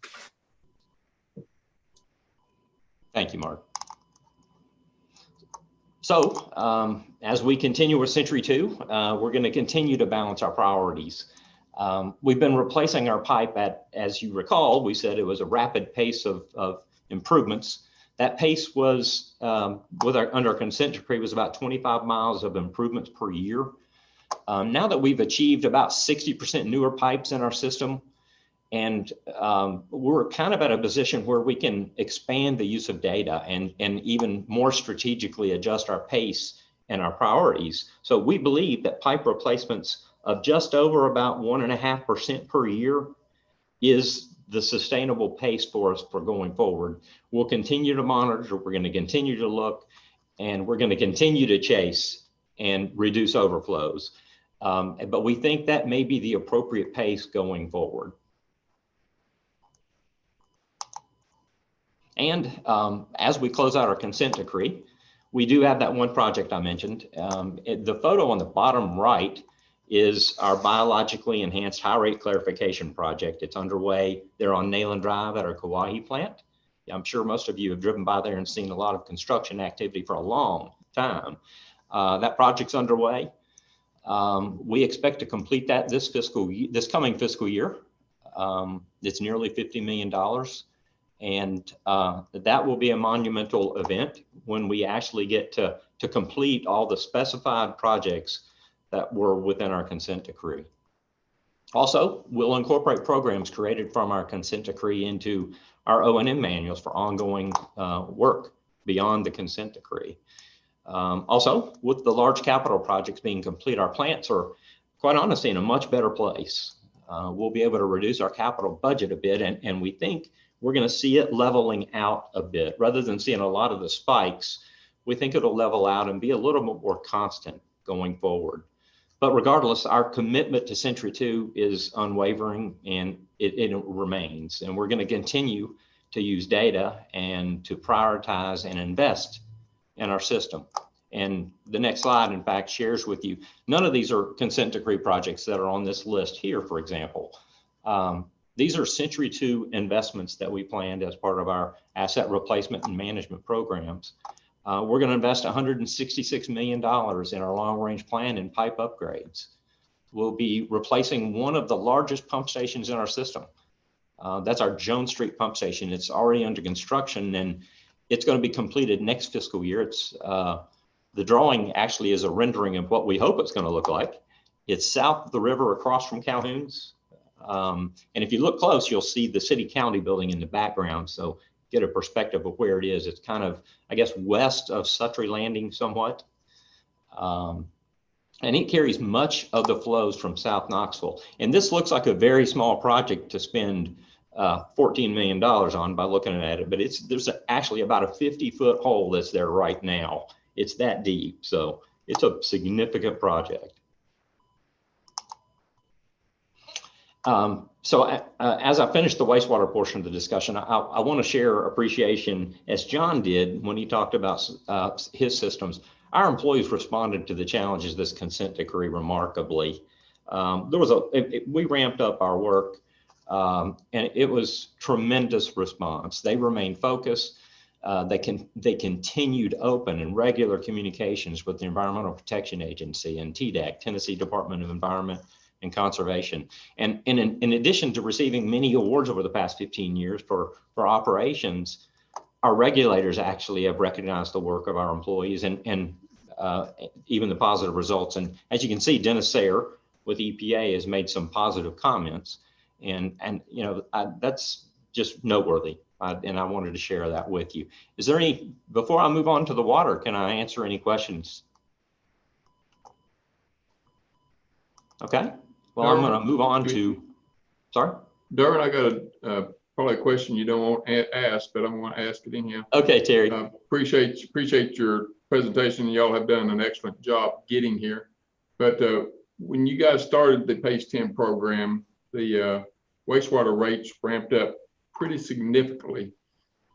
Thank you, Mark. So as we continue with Century 2, we're going to continue to balance our priorities. We've been replacing our pipe at, as you recall, we said it was a rapid pace of improvements. That pace was, under our consent decree, was about 25 miles of improvements per year. Now that we've achieved about 60% newer pipes in our system, and we're kind of at a position where we can expand the use of data and even more strategically adjust our pace and our priorities. So we believe that pipe replacements of just over about 1.5% per year is the sustainable pace for us for going forward. We'll continue to monitor, we're going to continue to look, and we're going to continue to chase and reduce overflows. But we think that may be the appropriate pace going forward. And as we close out our consent decree, we do have that one project I mentioned. The photo on the bottom right is our biologically enhanced high rate clarification project. It's underway there on Nayland Drive at our Kauai plant. I'm sure most of you have driven by there and seen a lot of construction activity for a long time. That project's underway. We expect to complete that this coming fiscal year. It's nearly $50 million. And that will be a monumental event when we actually get to complete all the specified projects that were within our consent decree. Also, we'll incorporate programs created from our consent decree into our O&M manuals for ongoing work beyond the consent decree. Also, with the large capital projects being complete, our plants are, quite honestly, in a much better place. We'll be able to reduce our capital budget a bit, and we think we're going to see it leveling out a bit. Rather than seeing a lot of the spikes, we think it'll level out and be a little bit more constant going forward. But regardless, our commitment to Century 2 is unwavering, and it remains. And we're going to continue to use data and to prioritize and invest in our system. And the next slide, in fact, shares with you, none of these are consent decree projects that are on this list here, for example. These are Century 2 investments that we planned as part of our asset replacement and management programs. We're going to invest $166 million in our long-range plan in pipe upgrades. We'll be replacing one of the largest pump stations in our system. That's our Jones Street pump station. It's already under construction, and it's going to be completed next fiscal year. It's the drawing actually is a rendering of what we hope it's going to look like. It's south of the river across from Calhoun's. And if you look close, you'll see the city-county building in the background. So get a perspective of where it is. It's kind of, I guess, west of Suttree Landing somewhat. And it carries much of the flows from South Knoxville. And this looks like a very small project to spend $14 million on by looking at it, but there's actually about a 50-foot hole that's there right now. It's that deep. So it's a significant project. As I finish the wastewater portion of the discussion, I want to share appreciation, as John did when he talked about his systems. Our employees responded to the challenges of this consent decree remarkably. We ramped up our work, and it was tremendous response. They remained focused. They continued open and regular communications with the Environmental Protection Agency and TDEC, Tennessee Department of Environment and Conservation. And in addition to receiving many awards over the past 15 years for operations, our regulators actually have recognized the work of our employees and even the positive results. And as you can see, Dennis Sayre with EPA has made some positive comments, and you know, that's just noteworthy. And I wanted to share that with you. Is there any, before I move on to the water, can I answer any questions? Okay. Well, I'm going to move on to, sorry? Darren, I got probably a question you don't want to ask, but I'm going to ask it anyhow. Okay, Terry. Appreciate your presentation. Y'all have done an excellent job getting here. But when you guys started the Page 10 program, the wastewater rates ramped up pretty significantly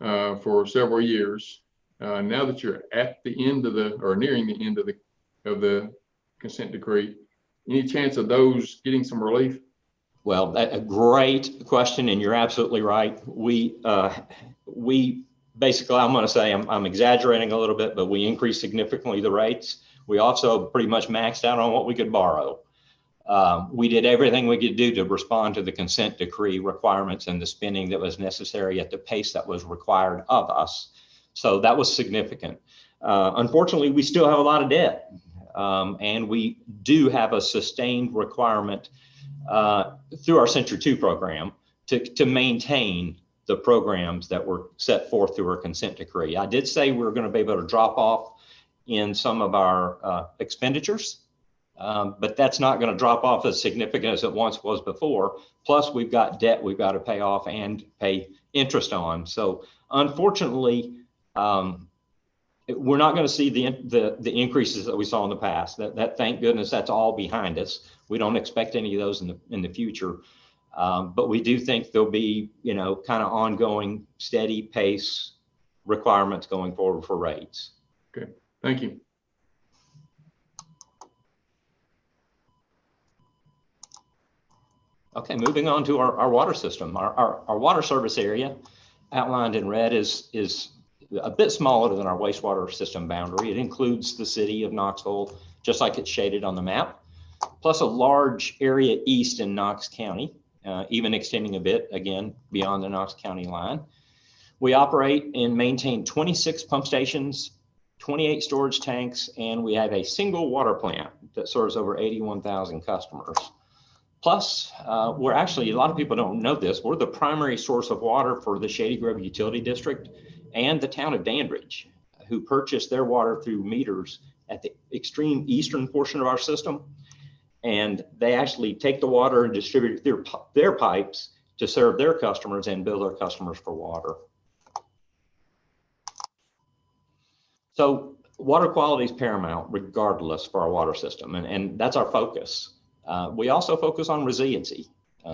for several years. Now that you're at the end of the, or nearing the end of the consent decree, any chance of those getting some relief? Well, a great question, and you're absolutely right. We basically, I'm going to say I'm exaggerating a little bit, but we increased significantly the rates. We also pretty much maxed out on what we could borrow. We did everything we could do to respond to the consent decree requirements and the spending that was necessary at the pace that was required of us. So that was significant. Unfortunately, we still have a lot of debt, and we do have a sustained requirement through our Century 2 program to maintain the programs that were set forth through our consent decree. I did say we were going to be able to drop off in some of our expenditures, but that's not going to drop off as significant as it once was before. Plus, we've got debt we've got to pay off and pay interest on. So unfortunately, we're not going to see the increases that we saw in the past. That thank goodness that's all behind us. We don't expect any of those in the future, but we do think there'll be kind of ongoing steady pace requirements going forward for rates. Okay, thank you. Okay, moving on to our water system. Our water service area outlined in red is a bit smaller than our wastewater system boundary. It includes the city of Knoxville, just like it's shaded on the map, plus a large area east in Knox County, even extending a bit, again, beyond the Knox County line. We operate and maintain 26 pump stations, 28 storage tanks, and we have a single water plant that serves over 81,000 customers. Plus, we're actually, a lot of people don't know this, we're the primary source of water for the Shady Grove Utility District and the town of Dandridge, who purchase their water through meters at the extreme eastern portion of our system. And they actually take the water and distribute their pipes to serve their customers and bill their customers for water. So water quality is paramount regardless for our water system, and that's our focus. We also focus on resiliency.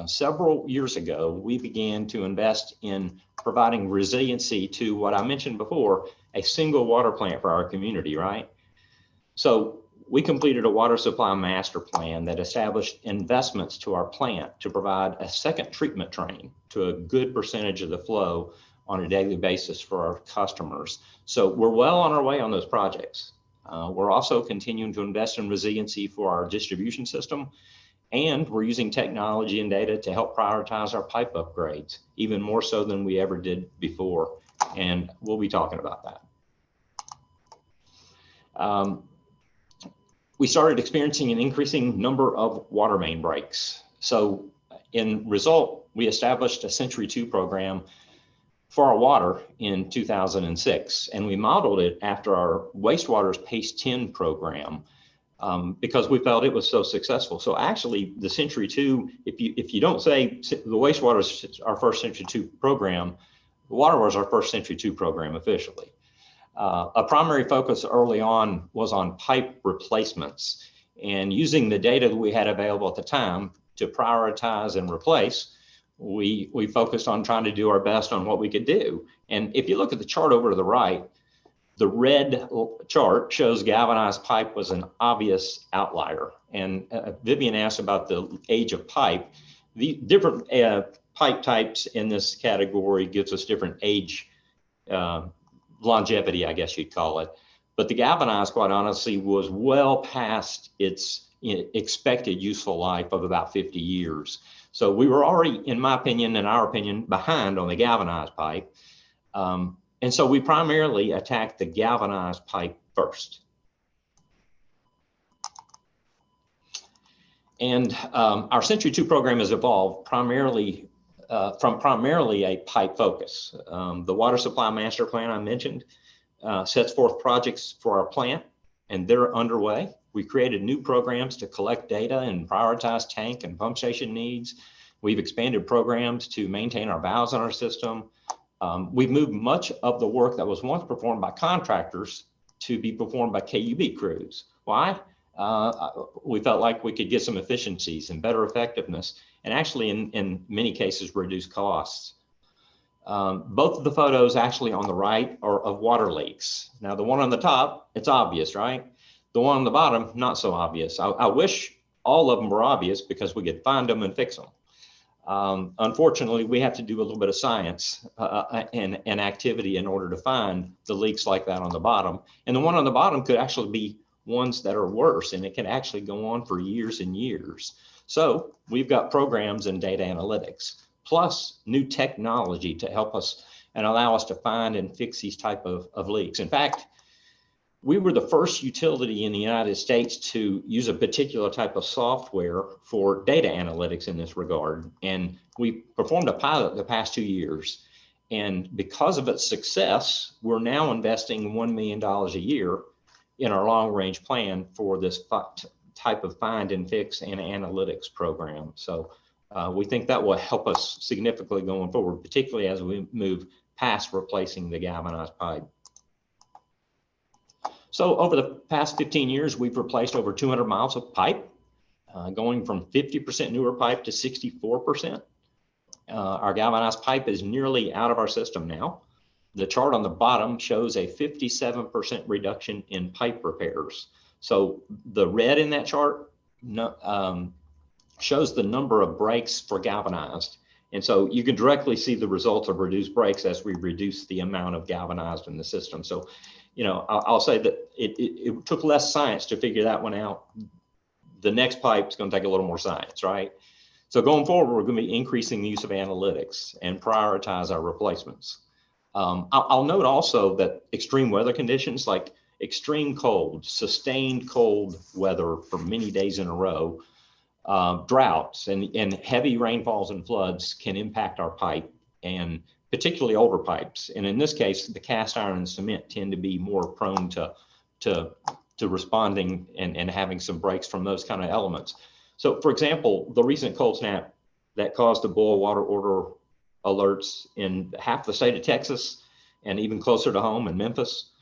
Several years ago, we began to invest in providing resiliency to what I mentioned before, a single water plant for our community, right? So we completed a water supply master plan that established investments to our plant to provide a second treatment train to a good percentage of the flow on a daily basis for our customers. So we're well on our way on those projects. We're also continuing to invest in resiliency for our distribution system, and we're using technology and data to help prioritize our pipe upgrades, even more so than we ever did before. And we'll be talking about that. We started experiencing an increasing number of water main breaks. So in result, we established a Century 2 program for our water in 2006, and we modeled it after our wastewater's PACE 10 program because we felt it was so successful. So actually, the Century 2, if you don't say the wastewater is our first Century 2 program, the water was our first Century 2 program officially. A primary focus early on was on pipe replacements, and using the data that we had available at the time to prioritize and replace, we focused on trying to do our best on what we could do. And if you look at the chart over to the right, the red chart shows galvanized pipe was an obvious outlier. And Vivian asked about the age of pipe. The different pipe types in this category gives us different age longevity, I guess you'd call it. But the galvanized, quite honestly, was well past its expected useful life of about 50 years. So we were already, in my opinion, in our opinion, behind on the galvanized pipe. And so we primarily attacked the galvanized pipe first. And our Century 2 program has evolved primarily from a pipe focus. The water supply master plan I mentioned sets forth projects for our plant, and they're underway. We created new programs to collect data and prioritize tank and pump station needs. We've expanded programs to maintain our valves in our system. We've moved much of the work that was once performed by contractors to be performed by KUB crews. Why? We felt like we could get some efficiencies and better effectiveness and actually in many cases reduce costs. Both of the photos actually on the right are of water leaks. Now the one on the top, it's obvious, right? The one on the bottom, not so obvious. I wish all of them were obvious because we could find them and fix them. Unfortunately, we have to do a little bit of science and activity in order to find the leaks like that on the bottom. And the one on the bottom could actually be ones that are worse, and it can actually go on for years and years. So we've got programs in data analytics, plus new technology to help us and allow us to find and fix these type of leaks. In fact, we were the first utility in the United States to use a particular type of software for data analytics in this regard. And we performed a pilot the past 2 years. And because of its success, we're now investing $1 million a year in our long range plan for this type of find and fix and analytics program. So we think that will help us significantly going forward, particularly as we move past replacing the galvanized pipe. So over the past 15 years, we've replaced over 200 miles of pipe, going from 50% newer pipe to 64%. Our galvanized pipe is nearly out of our system now. The chart on the bottom shows a 57% reduction in pipe repairs. So the red in that chart shows the number of breaks for galvanized. And so you can directly see the results of reduced breaks as we reduce the amount of galvanized in the system. So, you know, I'll say that it took less science to figure that one out. The next pipe is going to take a little more science, right? So going forward, we're going to be increasing the use of analytics and prioritize our replacements. I'll note also that extreme weather conditions like extreme cold, sustained cold weather for many days in a row, droughts and heavy rainfalls and floods can impact our pipe, and particularly older pipes. And in this case, the cast iron and cement tend to be more prone to responding and having some breaks from those kind of elements. So for example, the recent cold snap that caused the boil water order alerts in half the state of Texas and even closer to home in Memphis,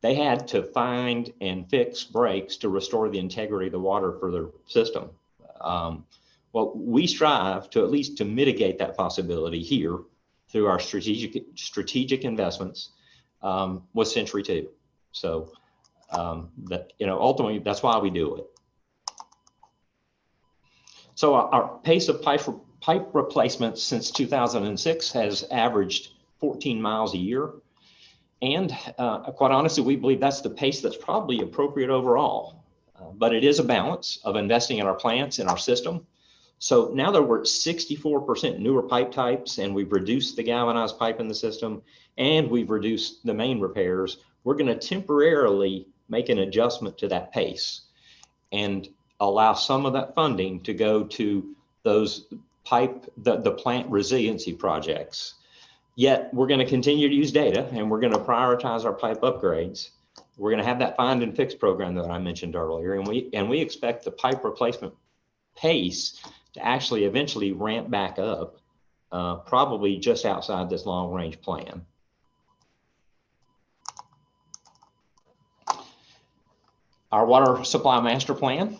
they had to find and fix breaks to restore the integrity of the water for their system. Well, we strive to at least to mitigate that possibility here through our strategic investments with Century 2. So that, you know, ultimately that's why we do it. So our pace of pipe replacements since 2006 has averaged 14 miles a year. And quite honestly, we believe that's the pace that's probably appropriate overall. But it is a balance of investing in our plants and our system. So now that we're at 64% newer pipe types and we've reduced the galvanized pipe in the system and we've reduced the main repairs, we're going to temporarily make an adjustment to that pace and allow some of that funding to go to those the plant resiliency projects. Yet we're going to continue to use data and we're going to prioritize our pipe upgrades. We're going to have that find and fix program that I mentioned earlier, and we expect the pipe replacement pace to actually eventually ramp back up, probably just outside this long range plan. Our water supply master plan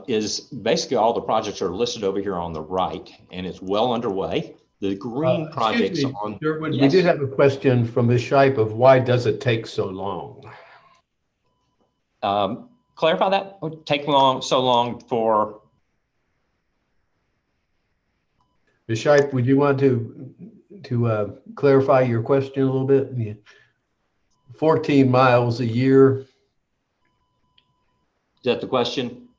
is basically all the projects are listed over here on the right, and it's well underway. The green projects on. Sherwood, yes. We did have a question from Ms. Shipe of why does it take so long? Clarify that. Take so long for. Ms. Shipe, would you want to clarify your question a little bit? Yeah. 14 miles a year. Is that the question?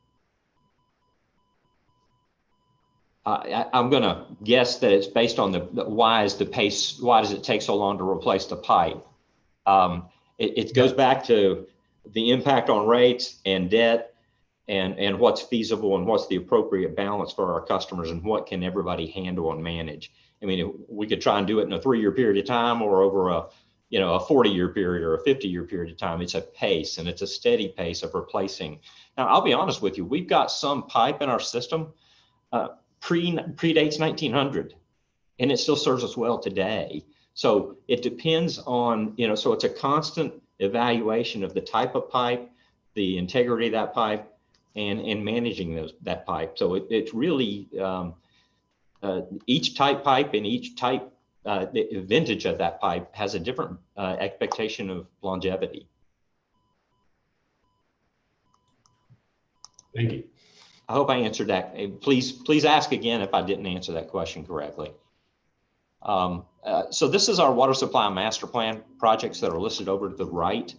I'm going to guess that it's based on the why is the pace, why does it take so long to replace the pipe? It goes back to the impact on rates and debt and what's feasible and what's the appropriate balance for our customers and what can everybody handle and manage. I mean, we could try and do it in a 3-year period of time or over a 40-year period or a 50-year period of time. It's a pace, and it's a steady pace of replacing. Now, I'll be honest with you, we've got some pipe in our system predates 1900, and it still serves us well today. So it depends on, so it's a constant evaluation of the type of pipe, the integrity of that pipe, and managing that pipe. So it's really, each type pipe and each type the vintage of that pipe has a different expectation of longevity. Thank you. I hope I answered that. Please ask again if I didn't answer that question correctly. So this is our water supply master plan projects that are listed over to the right.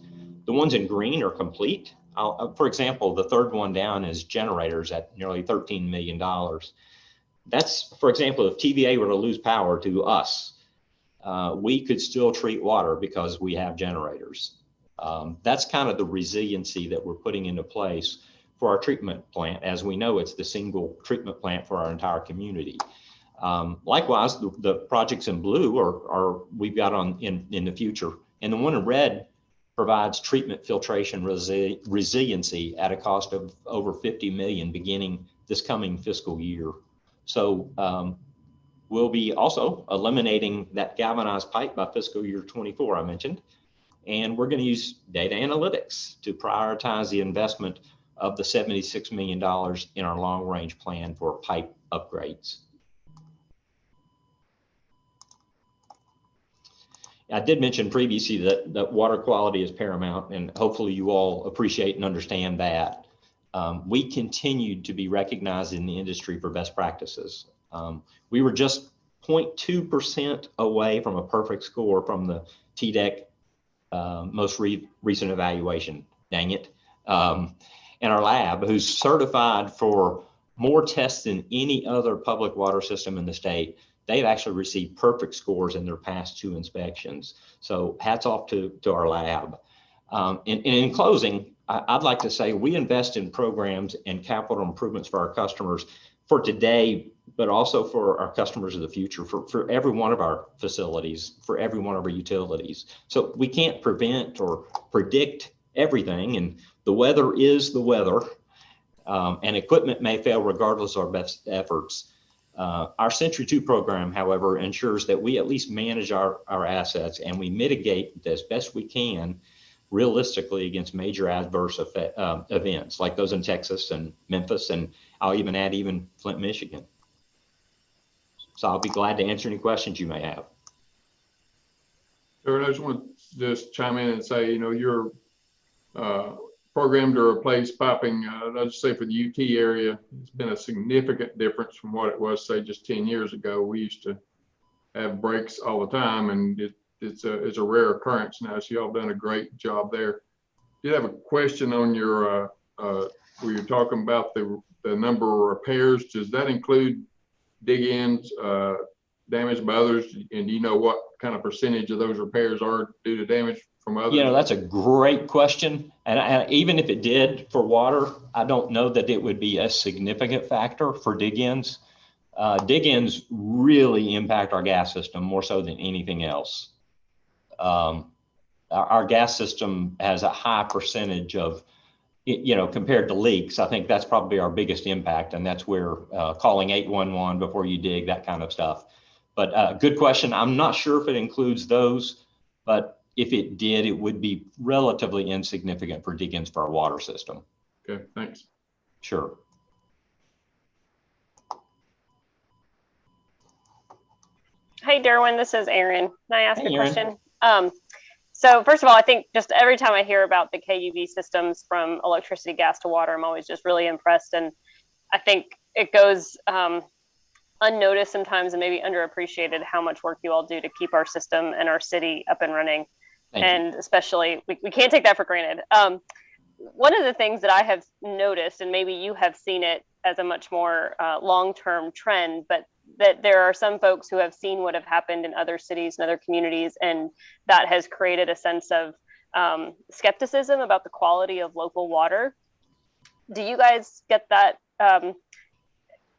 The ones in green are complete. For example, the third one down is generators at nearly $13 million. That's, for example, if TVA were to lose power to us, we could still treat water because we have generators. That's kind of the resiliency that we're putting into place for our treatment plant. As we know, it's the single treatment plant for our entire community. Likewise, the projects in blue are we've got on in the future, and the one in red provides treatment filtration resiliency at a cost of over 50 million beginning this coming fiscal year. So we'll be also eliminating that galvanized pipe by fiscal year 24 I mentioned, and we're going to use data analytics to prioritize the investment of the $76 million in our long range plan for pipe upgrades. I did mention previously that water quality is paramount, and hopefully you all appreciate and understand that. We continued to be recognized in the industry for best practices. We were just 0.2% away from a perfect score from the TDEC most recent evaluation, dang it. And our lab, who's certified for more tests than any other public water system in the state, they've actually received perfect scores in their past 2 inspections. So hats off to our lab. And in closing, I'd like to say we invest in programs and capital improvements for our customers for today, but also for our customers of the future, for every one of our facilities, for every one of our utilities. So we can't prevent or predict everything, and the weather is the weather, and equipment may fail regardless of our best efforts. Our Century 2 program, however, ensures that we at least manage our assets and we mitigate as best we can realistically against major adverse events like those in Texas and Memphis, and I'll even add Flint, Michigan. So I'll be glad to answer any questions you may have. Sure, I just want to just chime in and say, you know, your program to replace piping, I'll just say for the UT area, it's been a significant difference from what it was, say, just 10 years ago. We used to have breaks all the time, and it's a rare occurrence now. So y'all done a great job there. Did have a question on your where you're talking about the number of repairs. Does that include dig-ins damaged by others? And do you know what kind of percentage of those repairs are due to damage from others? You know, that's a great question. And even if it did for water, I don't know that it would be a significant factor for dig-ins. Dig-ins really impact our gas system more so than anything else. Our gas system has a high percentage of, you know, compared to leaks. I think that's probably our biggest impact, and that's where calling 811 before you dig, that kind of stuff. But good question. I'm not sure if it includes those, but if it did, it would be relatively insignificant for dig-ins for our water system. Okay, thanks. Sure. Hey, Derwin, this is Erin. Can I ask a Erin. question? So first of all, I think just every time I hear about the KUB systems from electricity, gas to water, I'm always just really impressed. And I think it goes unnoticed sometimes and maybe underappreciated how much work you all do to keep our system and our city up and running. And especially, we can't take that for granted. One of the things that I have noticed, and maybe you have seen it as a much more long-term trend, but that there are some folks who have seen what have happened in other cities and other communities, and that has created a sense of skepticism about the quality of local water. Do you guys get that?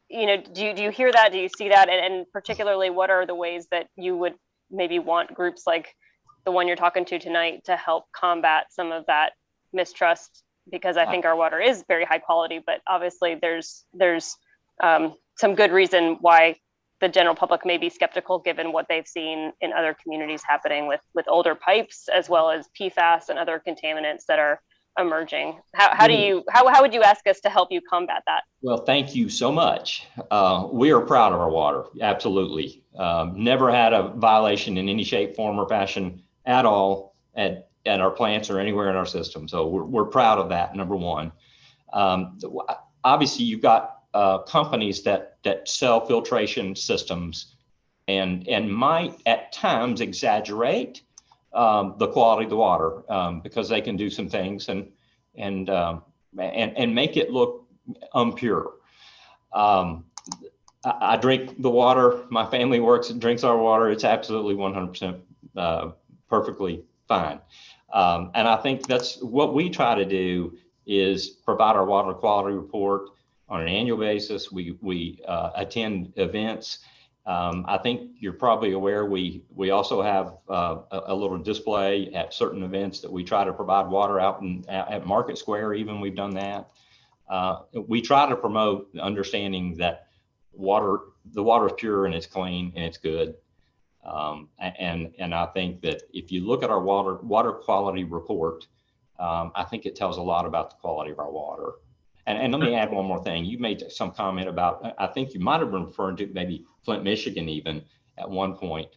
You know, do you hear that? Do you see that? And particularly, what are the ways that you would maybe want groups like the one you're talking to tonight to help combat some of that mistrust? Because I think our water is very high quality, but obviously there's some good reason why the general public may be skeptical given what they've seen in other communities happening with older pipes, as well as PFAS and other contaminants that are emerging? How would you ask us to help you combat that? Well, thank you so much. We are proud of our water. Absolutely. Never had a violation in any shape, form, or fashion at all at our plants or anywhere in our system. So we're proud of that, number one. Obviously, you've got companies that sell filtration systems and might at times exaggerate the quality of the water because they can do some things and make it look impure. I drink the water. My family drinks our water. It's absolutely 100% perfectly fine. And I think that's what we try to do is provide our water quality report on an annual basis. We attend events. I think you're probably aware we also have a little display at certain events that we try to provide water out at Market Square. Even we've done that. We try to promote the understanding that the water is pure and it's clean and it's good. And I think that if you look at our water quality report, I think it tells a lot about the quality of our water. And let me add one more thing. You made some comment about, I think you might have been referring to maybe Flint, Michigan, even at one point.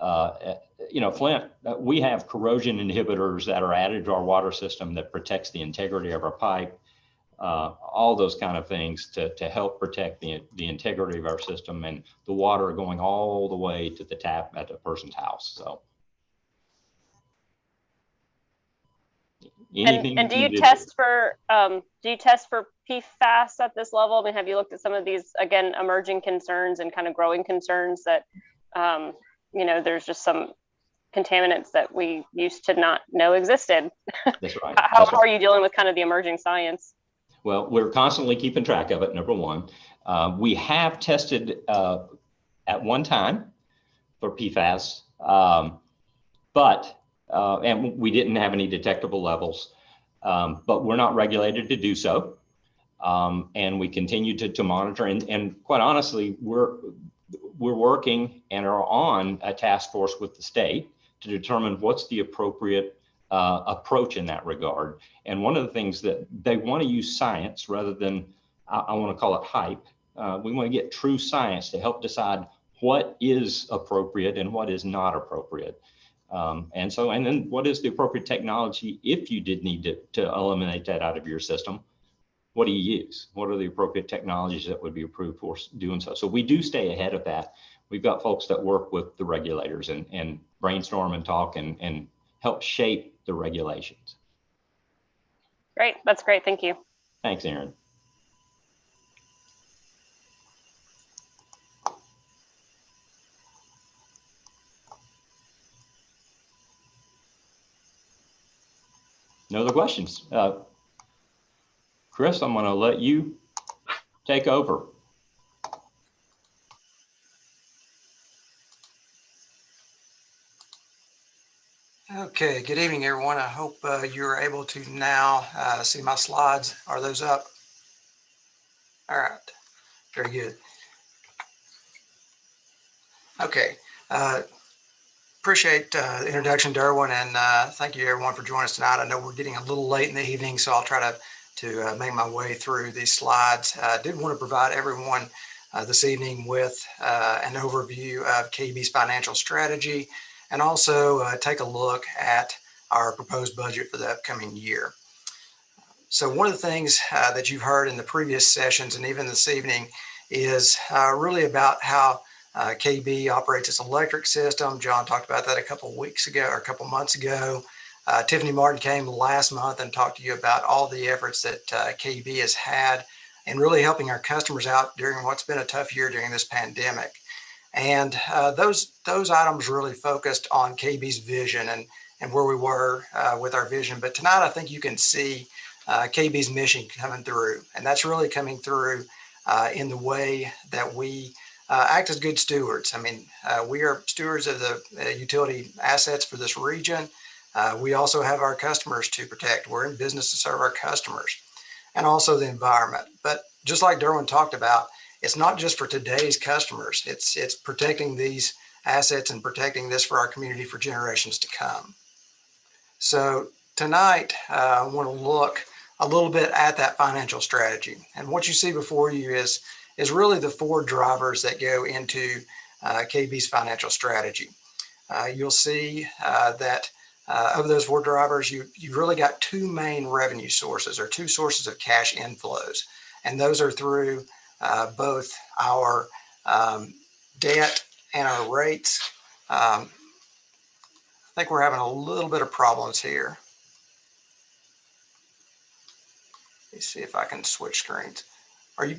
Flint, we have corrosion inhibitors that are added to our water system that protects the integrity of our pipe, all those kind of things to help protect the integrity of our system and the water going all the way to the tap at a person's house. So. And do you test for PFAS at this level? I mean, have you looked at some of these, again, emerging concerns and kind of growing concerns that there's just some contaminants that we used to not know existed? That's right. How are you dealing with kind of the emerging science? Well, we're constantly keeping track of it, number one. We have tested at one time for PFAS, and we didn't have any detectable levels, but we're not regulated to do so. And we continue to monitor. And quite honestly, we're working and are on a task force with the state to determine what's the appropriate approach in that regard. And one of the things that they want to use science rather than, I want to call it hype. We want to get true science to help decide what is appropriate and what is not appropriate. And then what is the appropriate technology if you did need to eliminate that out of your system? What do you use? What are the appropriate technologies that would be approved for doing so? So we do stay ahead of that. We've got folks that work with the regulators and brainstorm and talk and help shape the regulations. Great. That's great. Thank you. Thanks, Aaron. No other questions. Chris, I'm going to let you take over. Okay, good evening, everyone. I hope you're able to now see my slides. Are those up? All right, very good. Okay, appreciate the introduction, Derwin, and thank you everyone for joining us tonight. I know we're getting a little late in the evening, so I'll try to make my way through these slides. I did want to provide everyone this evening with an overview of KUB's financial strategy and also take a look at our proposed budget for the upcoming year. So one of the things that you've heard in the previous sessions and even this evening is really about how KUB operates its electric system. John talked about that a couple weeks ago or a couple months ago. Tiffany Martin came last month and talked to you about all the efforts that KUB has had in really helping our customers out during what's been a tough year during this pandemic. And those items really focused on KUB's vision and where we were with our vision. But tonight, I think you can see KUB's mission coming through. And that's really coming through in the way that we act as good stewards. I mean, we are stewards of the utility assets for this region. We also have our customers to protect. We're in business to serve our customers and also the environment. But just like Derwin talked about, it's not just for today's customers. It's protecting these assets and protecting this for our community for generations to come. So tonight, I want to look a little bit at that financial strategy. And what you see before you is really the 4 drivers that go into KUB's financial strategy. You'll see that of those 4 drivers, you've really got 2 main revenue sources, or 2 sources of cash inflows. And those are through both our debt and our rates. I think we're having a little bit of problems here. Let me see if I can switch screens. Are you?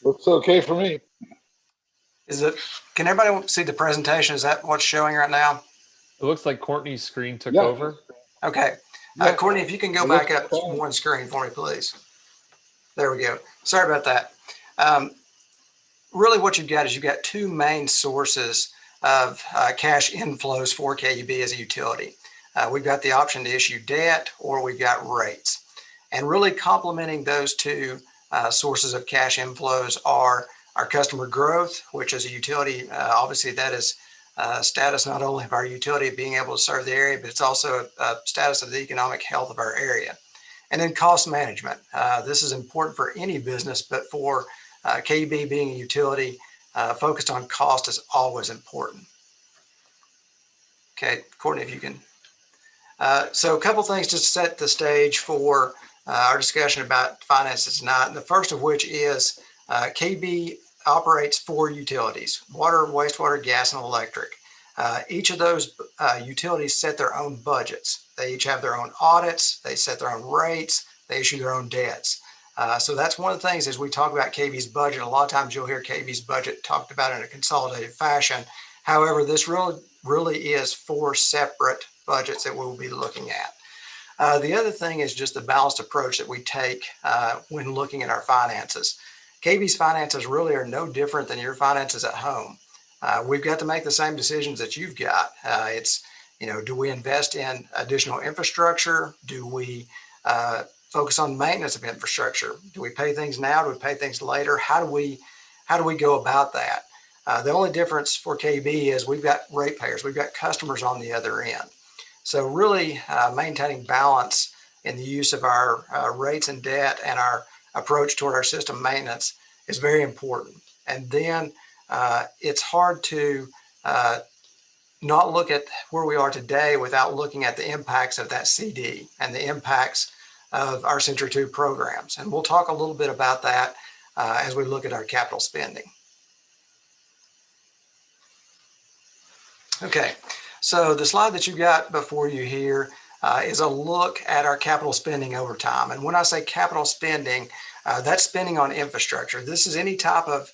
Looks okay for me. Can everybody see the presentation? Is that what's showing right now? It looks like Courtney's screen took Yeah. over. Okay. Yeah. Courtney, if you can go back up one screen for me, please. There we go. Sorry about that. Really what you've got is you've got 2 main sources of cash inflows for KUB as a utility. We've got the option to issue debt, or we've got rates. And really complementing those 2 sources of cash inflows are our customer growth, which as a utility, obviously that is status not only of our utility being able to serve the area, but it's also a status of the economic health of our area. And then cost management. This is important for any business, but for KUB being a utility, focused on cost is always important. Okay, Courtney, if you can. So a couple things to set the stage for our discussion about finances tonight. And the first of which is KUB operates 4 utilities: water, wastewater, gas, and electric. Each of those utilities set their own budgets. They each have their own audits, they set their own rates, they issue their own debts. So that's one of the things as we talk about KUB's budget. A lot of times you'll hear KUB's budget talked about in a consolidated fashion. However, this really is 4 separate budgets that we'll be looking at. The other thing is just the balanced approach that we take when looking at our finances. KUB's finances really are no different than your finances at home. We've got to make the same decisions that you've got. It's, do we invest in additional infrastructure? Do we focus on maintenance of infrastructure? Do we pay things now? Do we pay things later? How do we go about that? The only difference for KUB is we've got ratepayers, we've got customers on the other end. So really maintaining balance in the use of our rates and debt and our approach toward our system maintenance is very important. And then it's hard to not look at where we are today without looking at the impacts of that CD and the impacts of our Century 2 programs. And we'll talk a little bit about that as we look at our capital spending. Okay, so the slide that you got before you here is a look at our capital spending over time. And when I say capital spending, that's spending on infrastructure. This is any type of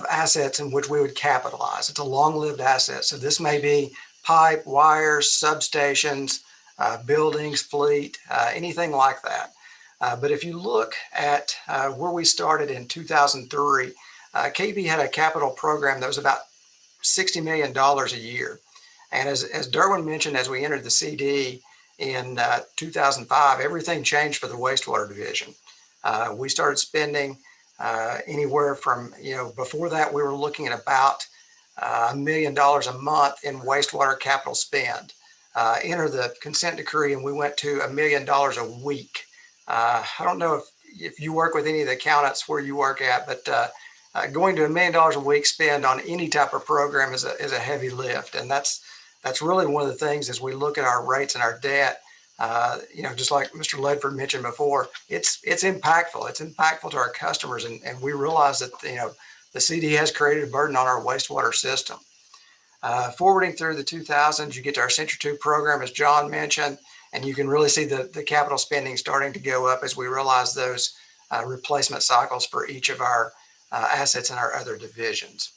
assets in which we would capitalize. It's a long-lived asset. So this may be pipe, wires, substations, buildings, fleet, anything like that. But if you look at where we started in 2003, KUB had a capital program that was about $60 million a year. And as Derwin mentioned, as we entered the CD in 2005, everything changed for the wastewater division. We started spending anywhere from, before that we were looking at about $1 million a month in wastewater capital spend. Enter the consent decree and we went to $1 million a week. I don't know if you work with any of the accountants where you work at, but going to $1 million a week spend on any type of program is a heavy lift. And that's really one of the things as we look at our rates and our debt. Just like Mr. Ledford mentioned before, it's impactful. It's impactful to our customers, and we realize that the CD has created a burden on our wastewater system. Forwarding through the 2000s, you get to our Century 2 program, as John mentioned, and you can really see the capital spending starting to go up as we realize those replacement cycles for each of our assets in our other divisions.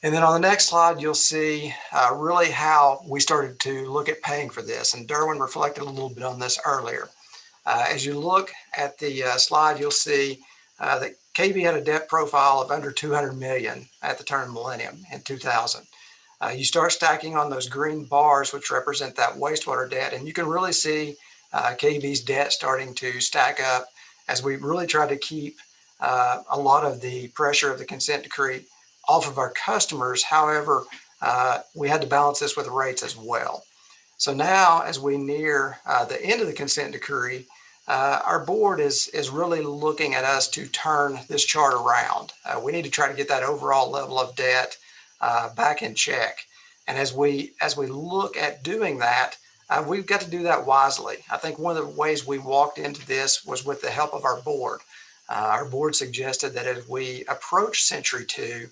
And then on the next slide, you'll see really how we started to look at paying for this. And Derwin reflected a little bit on this earlier. As you look at the slide, you'll see that KUB had a debt profile of under $200 million at the turn of the millennium in 2000. You start stacking on those green bars, which represent that wastewater debt, and you can really see KUB's debt starting to stack up as we really try to keep a lot of the pressure of the consent decree off of our customers. However, we had to balance this with rates as well. So now, as we near the end of the consent decree, our board is really looking at us to turn this chart around. We need to try to get that overall level of debt back in check. And as we look at doing that, we've got to do that wisely. I think one of the ways we walked into this was with the help of our board. Our board suggested that as we approach Century 2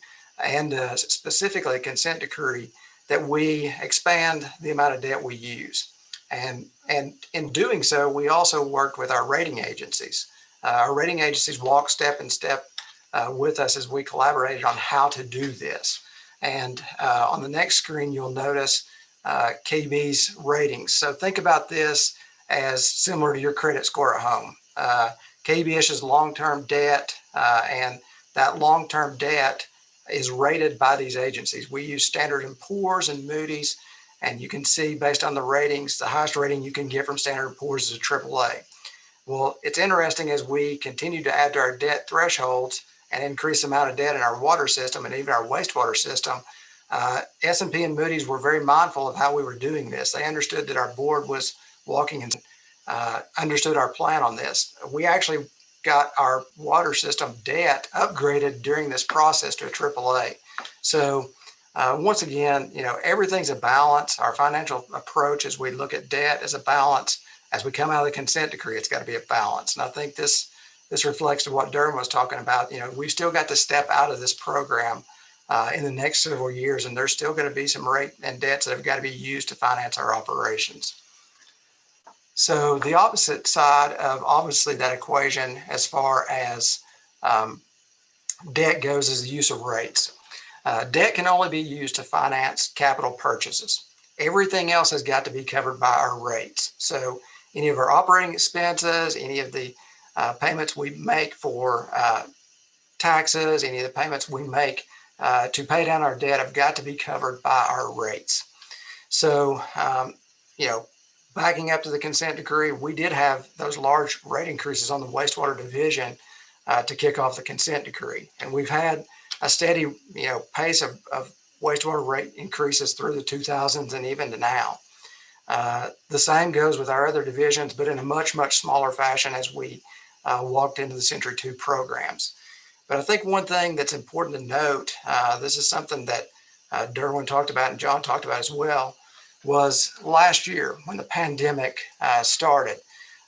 and specifically a consent decree, that we expand the amount of debt we use. And in doing so, we also worked with our rating agencies. Our rating agencies walked step in step with us as we collaborated on how to do this. And on the next screen, you'll notice KUB's ratings. So think about this as similar to your credit score at home. KUB issues long-term debt, and that long-term debt is rated by these agencies. We use Standard & Poor's and Moody's, and you can see based on the ratings, the highest rating you can get from Standard & Poor's is a AAA. Well, it's interesting as we continue to add to our debt thresholds and increase the amount of debt in our water system and even our wastewater system, S&P and Moody's were very mindful of how we were doing this. They understood that our board was walking and understood our plan on this. We actually got our water system debt upgraded during this process to a AAA. So once again, everything's a balance. Our financial approach as we look at debt is a balance. As we come out of the consent decree, it's got to be a balance. And I think this reflects to what Durham was talking about. We've still got to step out of this program in the next several years, and there's still going to be some rate and debts that have got to be used to finance our operations. So the opposite side of obviously that equation as far as debt goes is the use of rates. Debt can only be used to finance capital purchases. Everything else has got to be covered by our rates. So any of our operating expenses, any of the payments we make for taxes, any of the payments we make to pay down our debt have got to be covered by our rates. So, backing up to the consent decree, we did have those large rate increases on the wastewater division to kick off the consent decree. And we've had a steady, pace of wastewater rate increases through the 2000s and even to now. The same goes with our other divisions, but in a much, much smaller fashion as we walked into the Century 2 programs. But I think one thing that's important to note, this is something that Derwin talked about and John talked about as well, was last year when the pandemic started.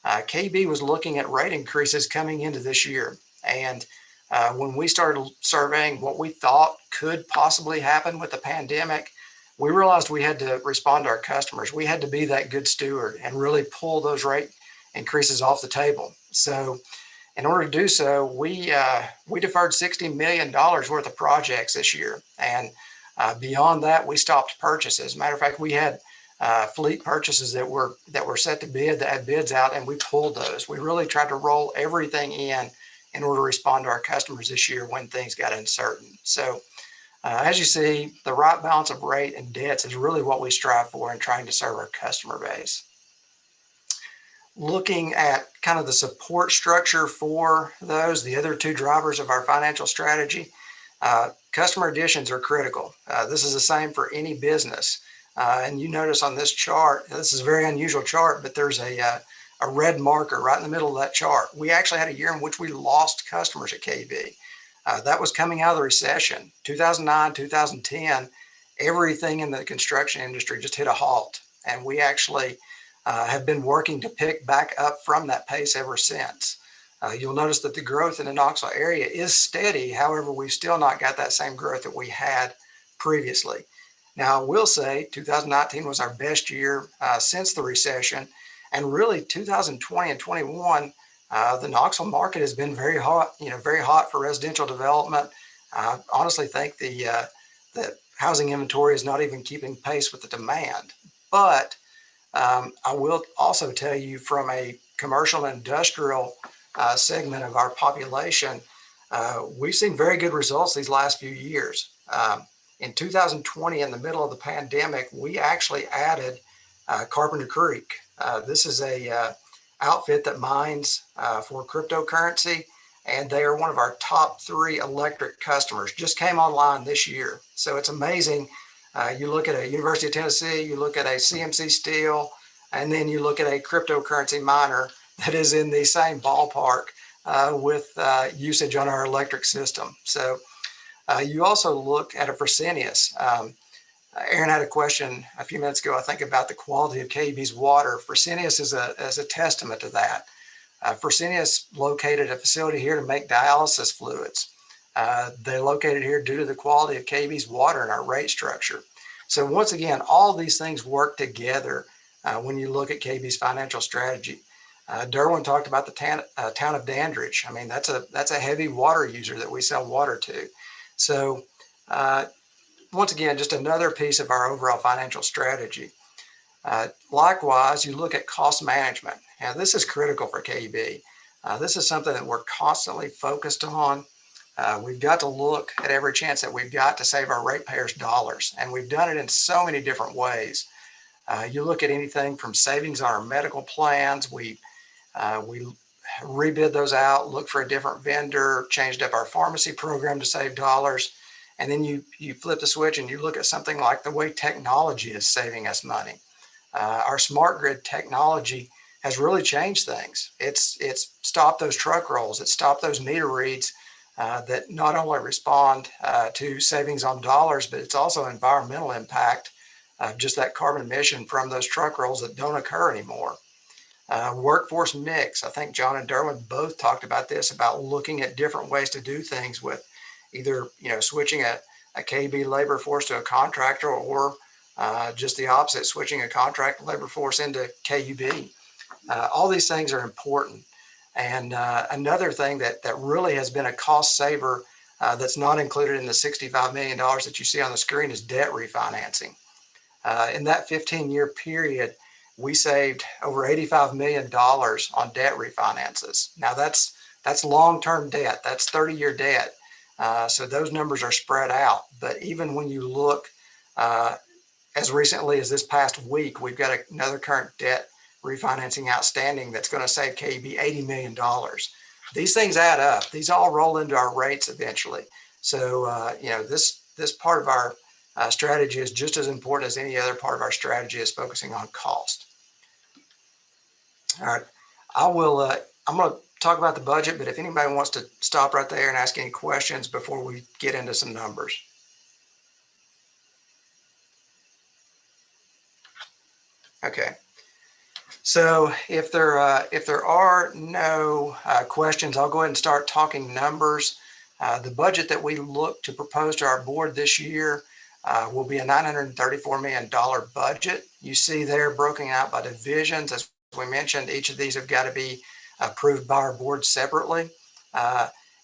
KUB was looking at rate increases coming into this year. And when we started surveying what we thought could possibly happen with the pandemic, we realized we had to respond to our customers. We had to be that good steward and really pull those rate increases off the table. So in order to do so, we deferred $60 million worth of projects this year. And beyond that, we stopped purchases. As a matter of fact, we had fleet purchases that were set to bid, that had bids out, and we pulled those. We really tried to roll everything in order to respond to our customers this year when things got uncertain. So as you see, the right balance of rate and debts is really what we strive for in trying to serve our customer base. Looking at kind of the support structure for those, the other two drivers of our financial strategy, customer additions are critical. This is the same for any business. And you notice on this chart, this is a very unusual chart, but there's a red marker right in the middle of that chart. We actually had a year in which we lost customers at KUB. That was coming out of the recession. 2009, 2010, everything in the construction industry just hit a halt. And we actually have been working to pick back up from that pace ever since. You'll notice that the growth in the Knoxville area is steady. However, we've still not got that same growth that we had previously. Now, I will say 2019 was our best year since the recession. And really 2020 and 21, the Knoxville market has been very hot, very hot for residential development. I honestly think the housing inventory is not even keeping pace with the demand. But I will also tell you from a commercial and industrial segment of our population, we've seen very good results these last few years. In 2020, in the middle of the pandemic, we actually added Carpenter Creek. This is a outfit that mines for cryptocurrency, and they are one of our top 3 electric customers. Just came online this year. So it's amazing You look at a University of Tennessee, you look at a CMC Steel, and then you look at a cryptocurrency miner that is in the same ballpark with usage on our electric system. So you also look at a Fresenius. Aaron had a question a few minutes ago, I think, about the quality of KUB's water. Fresenius is a testament to that. Fresenius located a facility here to make dialysis fluids. They located here due to the quality of KUB's water and our rate structure. So once again, all these things work together when you look at KUB's financial strategy. Derwin talked about the town of Dandridge. I mean, that's a heavy water user that we sell water to. So once again, just another piece of our overall financial strategy. Likewise, you look at cost management. Now, this is critical for KUB. This is something that we're constantly focused on. We've got to look at every chance that we've got to save our ratepayers dollars, and we've done it in so many different ways. You look at anything from savings on our medical plans. We rebid those out, looked for a different vendor, changed up our pharmacy program to save dollars. And then you flip the switch and you look at something like the way technology is saving us money. Our smart grid technology has really changed things. It's stopped those truck rolls. It's stopped those meter reads that not only respond to savings on dollars, but it's also environmental impact of just that carbon emission from those truck rolls that don't occur anymore. Workforce mix. I think John and Derwin both talked about this, about looking at different ways to do things with either, switching a KUB labor force to a contractor, or just the opposite, switching a contract labor force into KUB. All these things are important. And another thing that really has been a cost saver that's not included in the $65 million that you see on the screen is debt refinancing. In that 15-year period, we saved over $85 million on debt refinances. Now that's long-term debt, that's 30-year debt. So those numbers are spread out. But even when you look as recently as this past week, we've got another current debt refinancing outstanding that's going to save KUB $80 million. These things add up. These all roll into our rates eventually. So, this part of our strategy is just as important as any other part of our strategy is focusing on cost. All right, I'm going to talk about the budget, but if anybody wants to stop right there and ask any questions before we get into some numbers. Okay. So if there are no questions, I'll go ahead and start talking numbers. The budget that we look to propose to our board this year will be a $934 million budget. You see there broken out by divisions. As we mentioned, each of these have got to be approved by our board separately.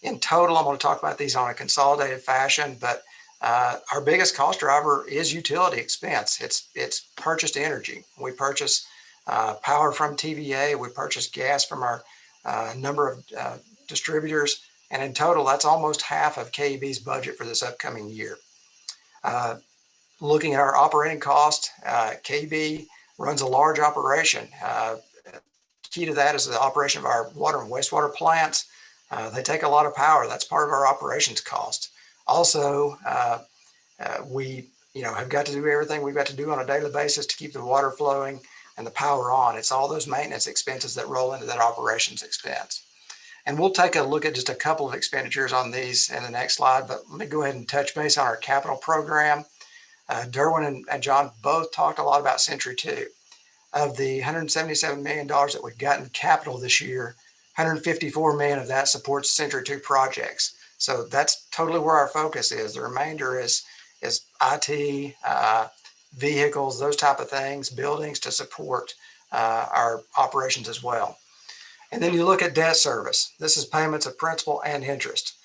In total, I'm going to talk about these on a consolidated fashion, but our biggest cost driver is utility expense. It's purchased energy. We purchase power from TVA. We purchase gas from our number of distributors. And in total, that's almost half of KUB's budget for this upcoming year. Looking at our operating cost, KUB runs a large operation. Key to that is the operation of our water and wastewater plants. They take a lot of power. That's part of our operations cost. Also, we have got to do everything we've got to do on a daily basis to keep the water flowing and the power on. It's all those maintenance expenses that roll into that operations expense. And we'll take a look at just a couple of expenditures on these in the next slide, but let me go ahead and touch base on our capital program. Derwin and John both talked a lot about Century 2. Of the $177 million that we've got in capital this year, $154 million of that supports Century 2 projects. So that's totally where our focus is. The remainder is IT, vehicles, those type of things, buildings to support our operations as well. And then you look at debt service. This is payments of principal and interest.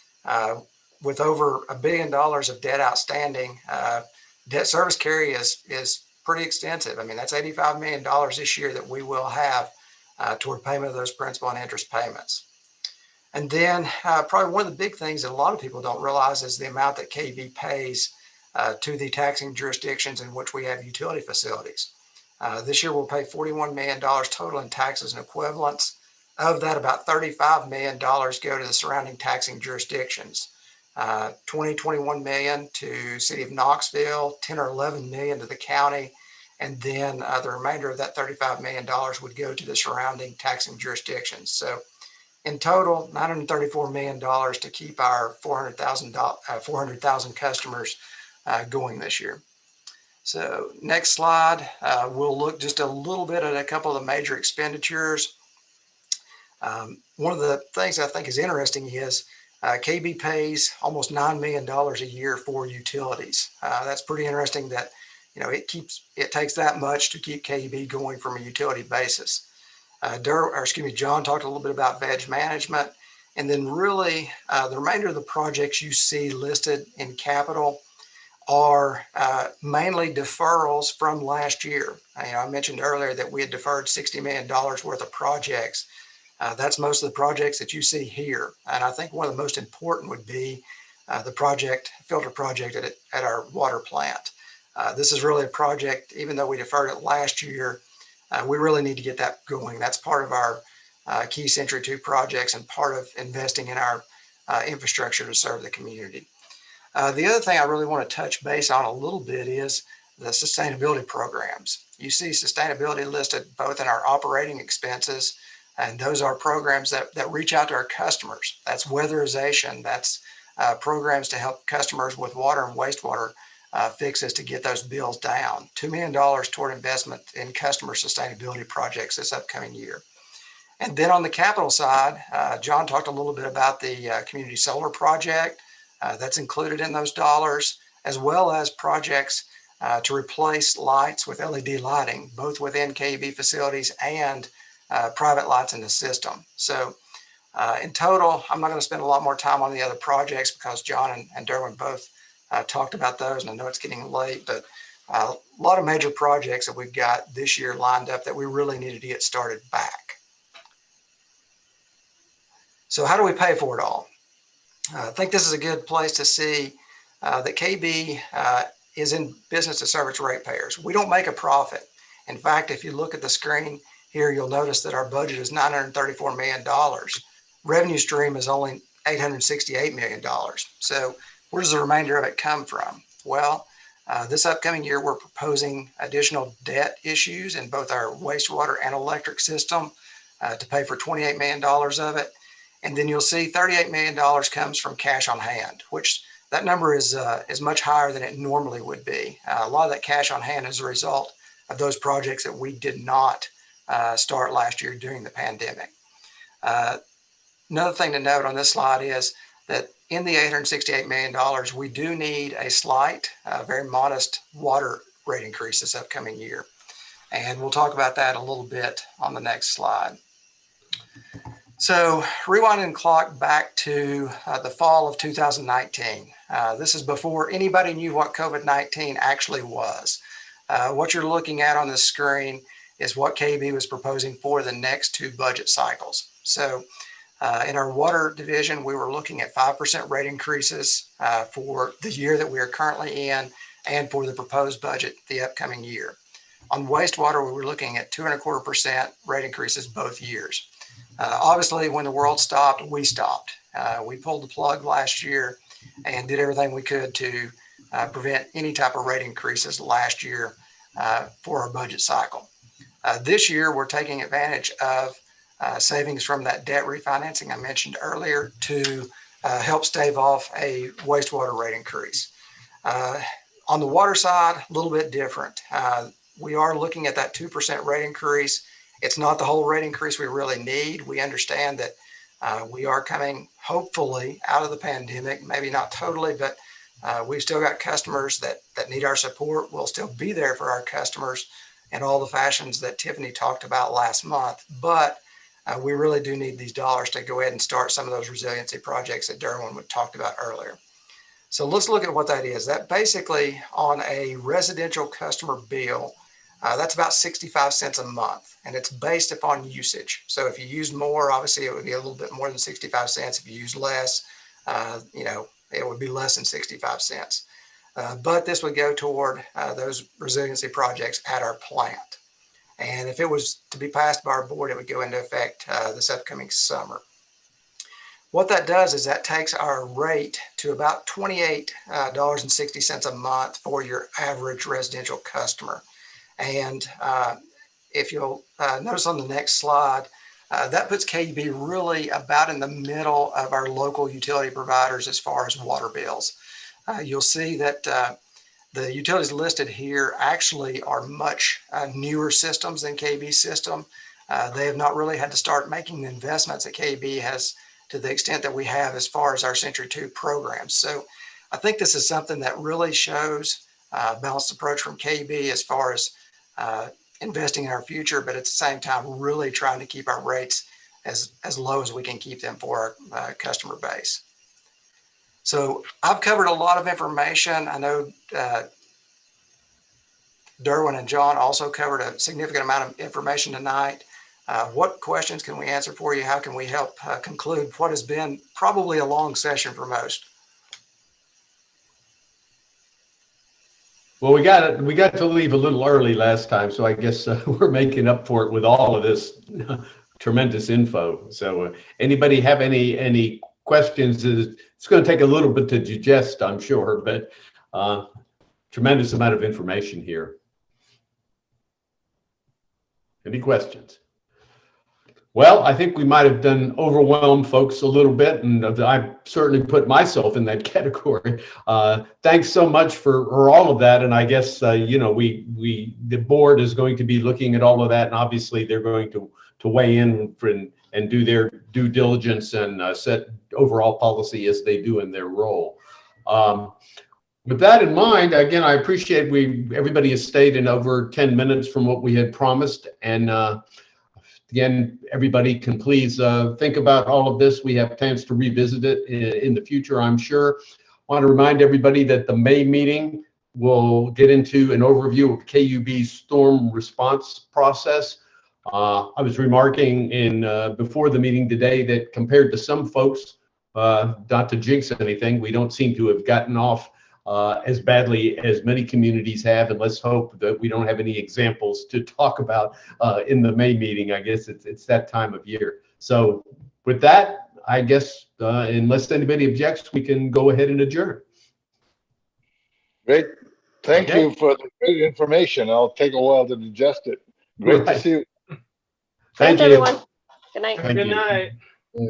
With over $1 billion of debt outstanding, debt service carry is pretty extensive. I mean, that's $85 million this year that we will have toward payment of those principal and interest payments. And then probably one of the big things that a lot of people don't realize is the amount that KUB pays to the taxing jurisdictions in which we have utility facilities. This year we'll pay $41 million total in taxes and equivalents. Of that, about $35 million go to the surrounding taxing jurisdictions. 21 million to City of Knoxville, 10 or 11 million to the county, and then the remainder of that $35 million would go to the surrounding taxing jurisdictions. So in total, $934 million to keep our 400,000 customers going this year. So next slide, we'll look just a little bit at a couple of the major expenditures. One of the things I think is interesting is KUB pays almost $9 million a year for utilities. That's pretty interesting that, you know, it takes that much to keep KUB going from a utility basis. John talked a little bit about veg management, and then really the remainder of the projects you see listed in capital are mainly deferrals from last year. I mentioned earlier that we had deferred $60 million worth of projects. That's most of the projects that you see here. And I think one of the most important would be the filter project at our water plant. This is really a project, even though we deferred it last year, we really need to get that going. That's part of our key Century 2 projects and part of investing in our infrastructure to serve the community. The other thing I really want to touch base on a little bit is the sustainability programs. You see sustainability listed both in our operating expenses, and those are programs that reach out to our customers. That's weatherization. That's programs to help customers with water and wastewater fixes to get those bills down. $2 million toward investment in customer sustainability projects this upcoming year. And then on the capital side, John talked a little bit about the community solar project. That's included in those dollars, as well as projects to replace lights with LED lighting, both within KUB facilities and private lights in the system. So in total, I'm not going to spend a lot more time on the other projects because John and Derwin both talked about those, and I know it's getting late, but a lot of major projects that we've got this year lined up that we really needed to get started back. So how do we pay for it all? I think this is a good place to see that KUB is in business to serve its ratepayers. We don't make a profit. In fact, if you look at the screen here, you'll notice that our budget is $934 million. Revenue stream is only $868 million. So where does the remainder of it come from? Well, this upcoming year, we're proposing additional debt issues in both our wastewater and electric system to pay for $28 million of it. And then you'll see $38 million comes from cash on hand, which that number is much higher than it normally would be. A lot of that cash on hand is a result of those projects that we did not start last year during the pandemic. Another thing to note on this slide is that in the $868 million, we do need a slight, very modest water rate increase this upcoming year. And we'll talk about that a little bit on the next slide. So rewinding the clock back to the fall of 2019. This is before anybody knew what COVID-19 actually was. What you're looking at on the screen is what KUB was proposing for the next two budget cycles. So in our water division, we were looking at 5% rate increases for the year that we are currently in and for the proposed budget the upcoming year. On wastewater, we were looking at 2.25% rate increases both years. Obviously, when the world stopped, we stopped. We pulled the plug last year and did everything we could to prevent any type of rate increases last year for our budget cycle. This year, we're taking advantage of savings from that debt refinancing I mentioned earlier to help stave off a wastewater rate increase. On the water side, a little bit different. We are looking at that 2% rate increase. It's not the whole rate increase we really need. We understand that we are coming, hopefully, out of the pandemic, maybe not totally, but we've still got customers that need our support. We'll still be there for our customers in all the fashions that Tiffany talked about last month. But we really do need these dollars to go ahead and start some of those resiliency projects that Derwin talked about earlier. So let's look at what that is. That basically on a residential customer bill, that's about 65 cents a month, and it's based upon usage. So if you use more, obviously it would be a little bit more than 65 cents. If you use less, it would be less than 65 cents. But this would go toward those resiliency projects at our plant. And if it was to be passed by our board, it would go into effect this upcoming summer. What that does is that takes our rate to about $28.60 a month for your average residential customer. And if you'll notice on the next slide, that puts KUB really about in the middle of our local utility providers as far as water bills. You'll see that the utilities listed here actually are much newer systems than KUB's system. They have not really had to start making the investments that KUB has to the extent that we have as far as our Century 2 programs. So I think this is something that really shows a balanced approach from KUB as far as investing in our future, but at the same time, really trying to keep our rates as low as we can keep them for our customer base. So I've covered a lot of information. I know Derwin and John also covered a significant amount of information tonight. What questions can we answer for you? How can we help conclude what has been probably a long session for most? Well, we got to leave a little early last time, so I guess we're making up for it with all of this tremendous info. So anybody have any questions? It's going to take a little bit to digest, I'm sure, but tremendous amount of information here. Any questions? Well, I think we might have done overwhelm folks a little bit, and I certainly put myself in that category. Thanks so much for all of that, and I guess you know, the board is going to be looking at all of that, and obviously they're going to weigh in and do their due diligence and set overall policy as they do in their role. With that in mind, again, I appreciate everybody has stayed in over 10 minutes from what we had promised, and again, everybody can please think about all of this. We have plans to revisit it in the future, I'm sure. I want to remind everybody that the May meeting will get into an overview of KUB's storm response process. I was remarking before the meeting today that compared to some folks, not to jinx anything, we don't seem to have gotten off as badly as many communities have, and let's hope that we don't have any examples to talk about in the May meeting. I guess it's that time of year. So with that, I guess unless anybody objects, we can go ahead and adjourn. Great. Thank you for the great information. I'll take a while to digest it. Great to see you. Thanks, Thank you. everyone. Good night. Thank Good you. night.